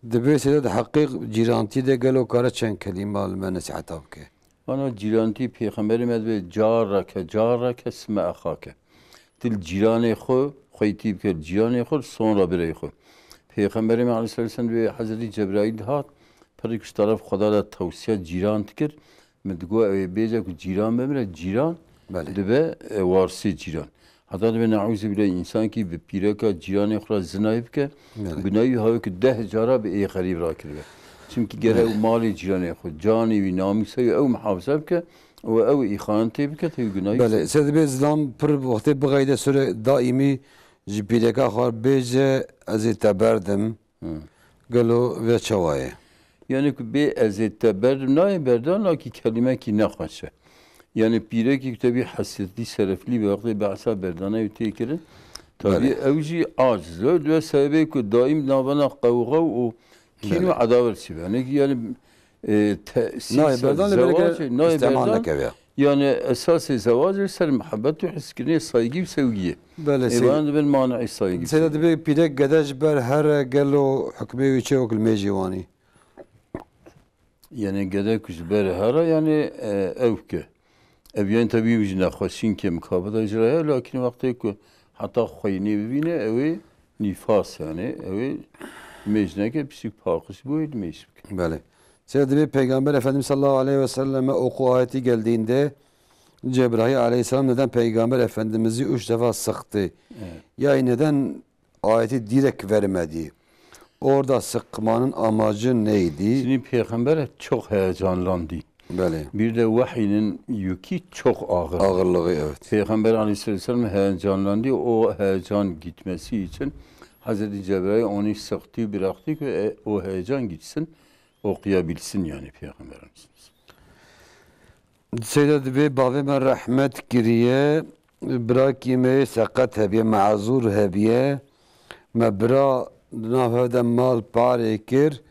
Debe sedet hakik ciranti de gelo kara çen kelime alma nasihat ke. Ana ciranti peygamberimiz ve carake isme ahake. Dil cirane xo xeytib ke cirane xo sonra birey xo. Peygamberimiz Aleyhisselam ve Hazreti Cebrail hat pek taraf Xuda da tavsiye ciran tikir. Medgo beje ku ciran bemre ciran debe varsi ciran. Hatta de nauzu bile insan ki bir pireka ciran xo zinayib ke günahı hav ki 10 cara be garib rakirbe. Çünkü gere mali cirane xo cani ve namusa ev muhafaza ke ve ev ihanete bike te günahı. Bale sedbe İslam per vakti bğayde süre daimi jipileka xar beje az teberdim. Galo ve çavaye. Yani ki be ezet teberdim ne berdan la ki kelime ki ne xaşe. Yani pire ki tabi hasretli serefli ve vakti ba'sa berdana yutekirin. Tabi evci aciz ve sebebi ki daim navana kavga o kinu adavet yani yani esası zevaç ser muhabbet ve hiskine saygı ve sevgiye. Ben ben mana'i saygı. Sen de bir pide gadaj ber her galo hükmü ve çevkul mecivani. Yani gadaj ber her yani evke. Evyen tabii biz nakhaşin ki mukabele icraya lakin vakti ki hatta khayni bibine evi nifas yani evi mecneke psik parkısı bu edmiş. Böyle. Sevgili Peygamber Efendimiz sallallahu aleyhi ve selleme oku ayeti geldiğinde Cebrail aleyhisselam neden Peygamber Efendimiz'i 3 defa sıktı? Evet. Yani neden ayeti direkt vermedi? Orada sıkmanın amacı neydi? Şimdi Peygamber çok heyecanlandı. Böyle. Bir de vahinin yükü çok ağır. Ağırlığı evet. Peygamber aleyhisselam heyecanlandı. O heyecan gitmesi için Hazreti Cebrail onu sıktı bıraktı ki o heyecan gitsin. Okuyabilsin yani Peygamberimiz. Seyyid ve babime rahmet giriye bırakime sakat hebiye mazur hebiye mebra nafede mal pare kir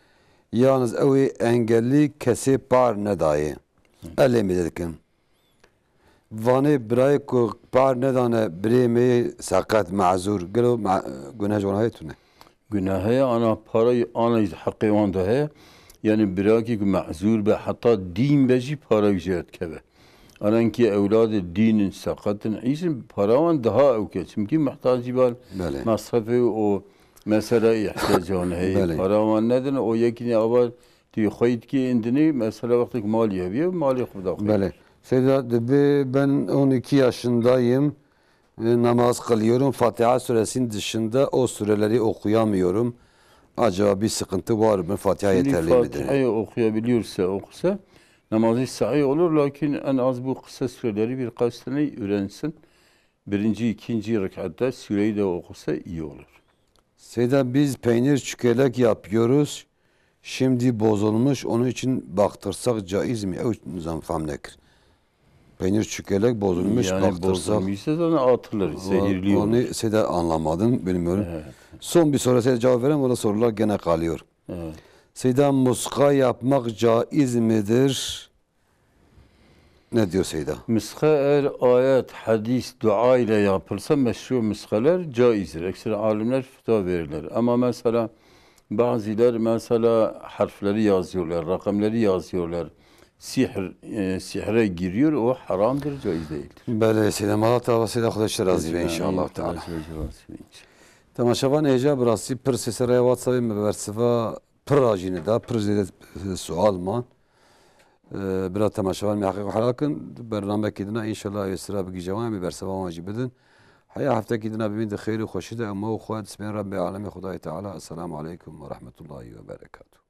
yalnız evi engelli kesi par nedayı. Elemi dedim. Vani bırak ku par nedane birimi sakat mazur gelo günah jonayetune. Günahı ana parayı ana hakkı onda he. Yani bırakı mazur be hatta din beji para ücret kebe. Aranki evladı dinin sakatın isim paravan daha evke. Çünkü muhtacı var masrafı o Mesela ihtiyacını hey paravan neden o yekini aval diyor koyut ki indini mesela vakti mali yapıyor mali kuda. Bale. Seyda ben 12 yaşındayım. Namaz kılıyorum. Fatiha suresinin dışında o sureleri okuyamıyorum. Acaba bir sıkıntı var mı? Fatiha yeterli midir? Fatiha'yı okuyabiliyorsa okusa namazı sahih olur. Lakin en az bu kısa süreleri birkaç tane öğrensin. Birinci, ikinci rekatta süreyi de okusa iyi olur. Seyda biz peynir çükelek yapıyoruz. Şimdi bozulmuş. Onun için baktırsak caiz mi? O nizam famnekir. Peynir çükelek bozulmuş. Yani baktırsak. bozulmuşsa sonra atılır. Zehirli olur. Onu Seyda anlamadım. Bilmiyorum. Evet. Son bir soru Seyda cevap vereyim. O da sorular gene kalıyor. Evet. Seyda muska yapmak caiz midir? Ne diyor Seyda? Miska eğer ayet, hadis, dua ile yapılsa meşru miskalar caizdir. Ekstra alimler fetva verirler. Ama mesela bazıları mesela harfleri yazıyorlar, rakamları yazıyorlar. Sihre giriyor, o haramdır, caiz değildir. Bele Seyda Malata ve Seyda Kudaşlar razı ve inşallah Teala. Temaşavan eja brasi pır sesere WhatsApp'ı meversiva pır ajini da pır zede sual man. برا تماشاوان محقق حلاكن برنامج كدنا إن شاء الله يسرى بقي جوامع برسوا واجب بدن حيا حفتا كدنا بمين خير وخشدة أما وخوات سبحان رب العالمين خداي تعالى السلام عليكم ورحمة الله وبركاته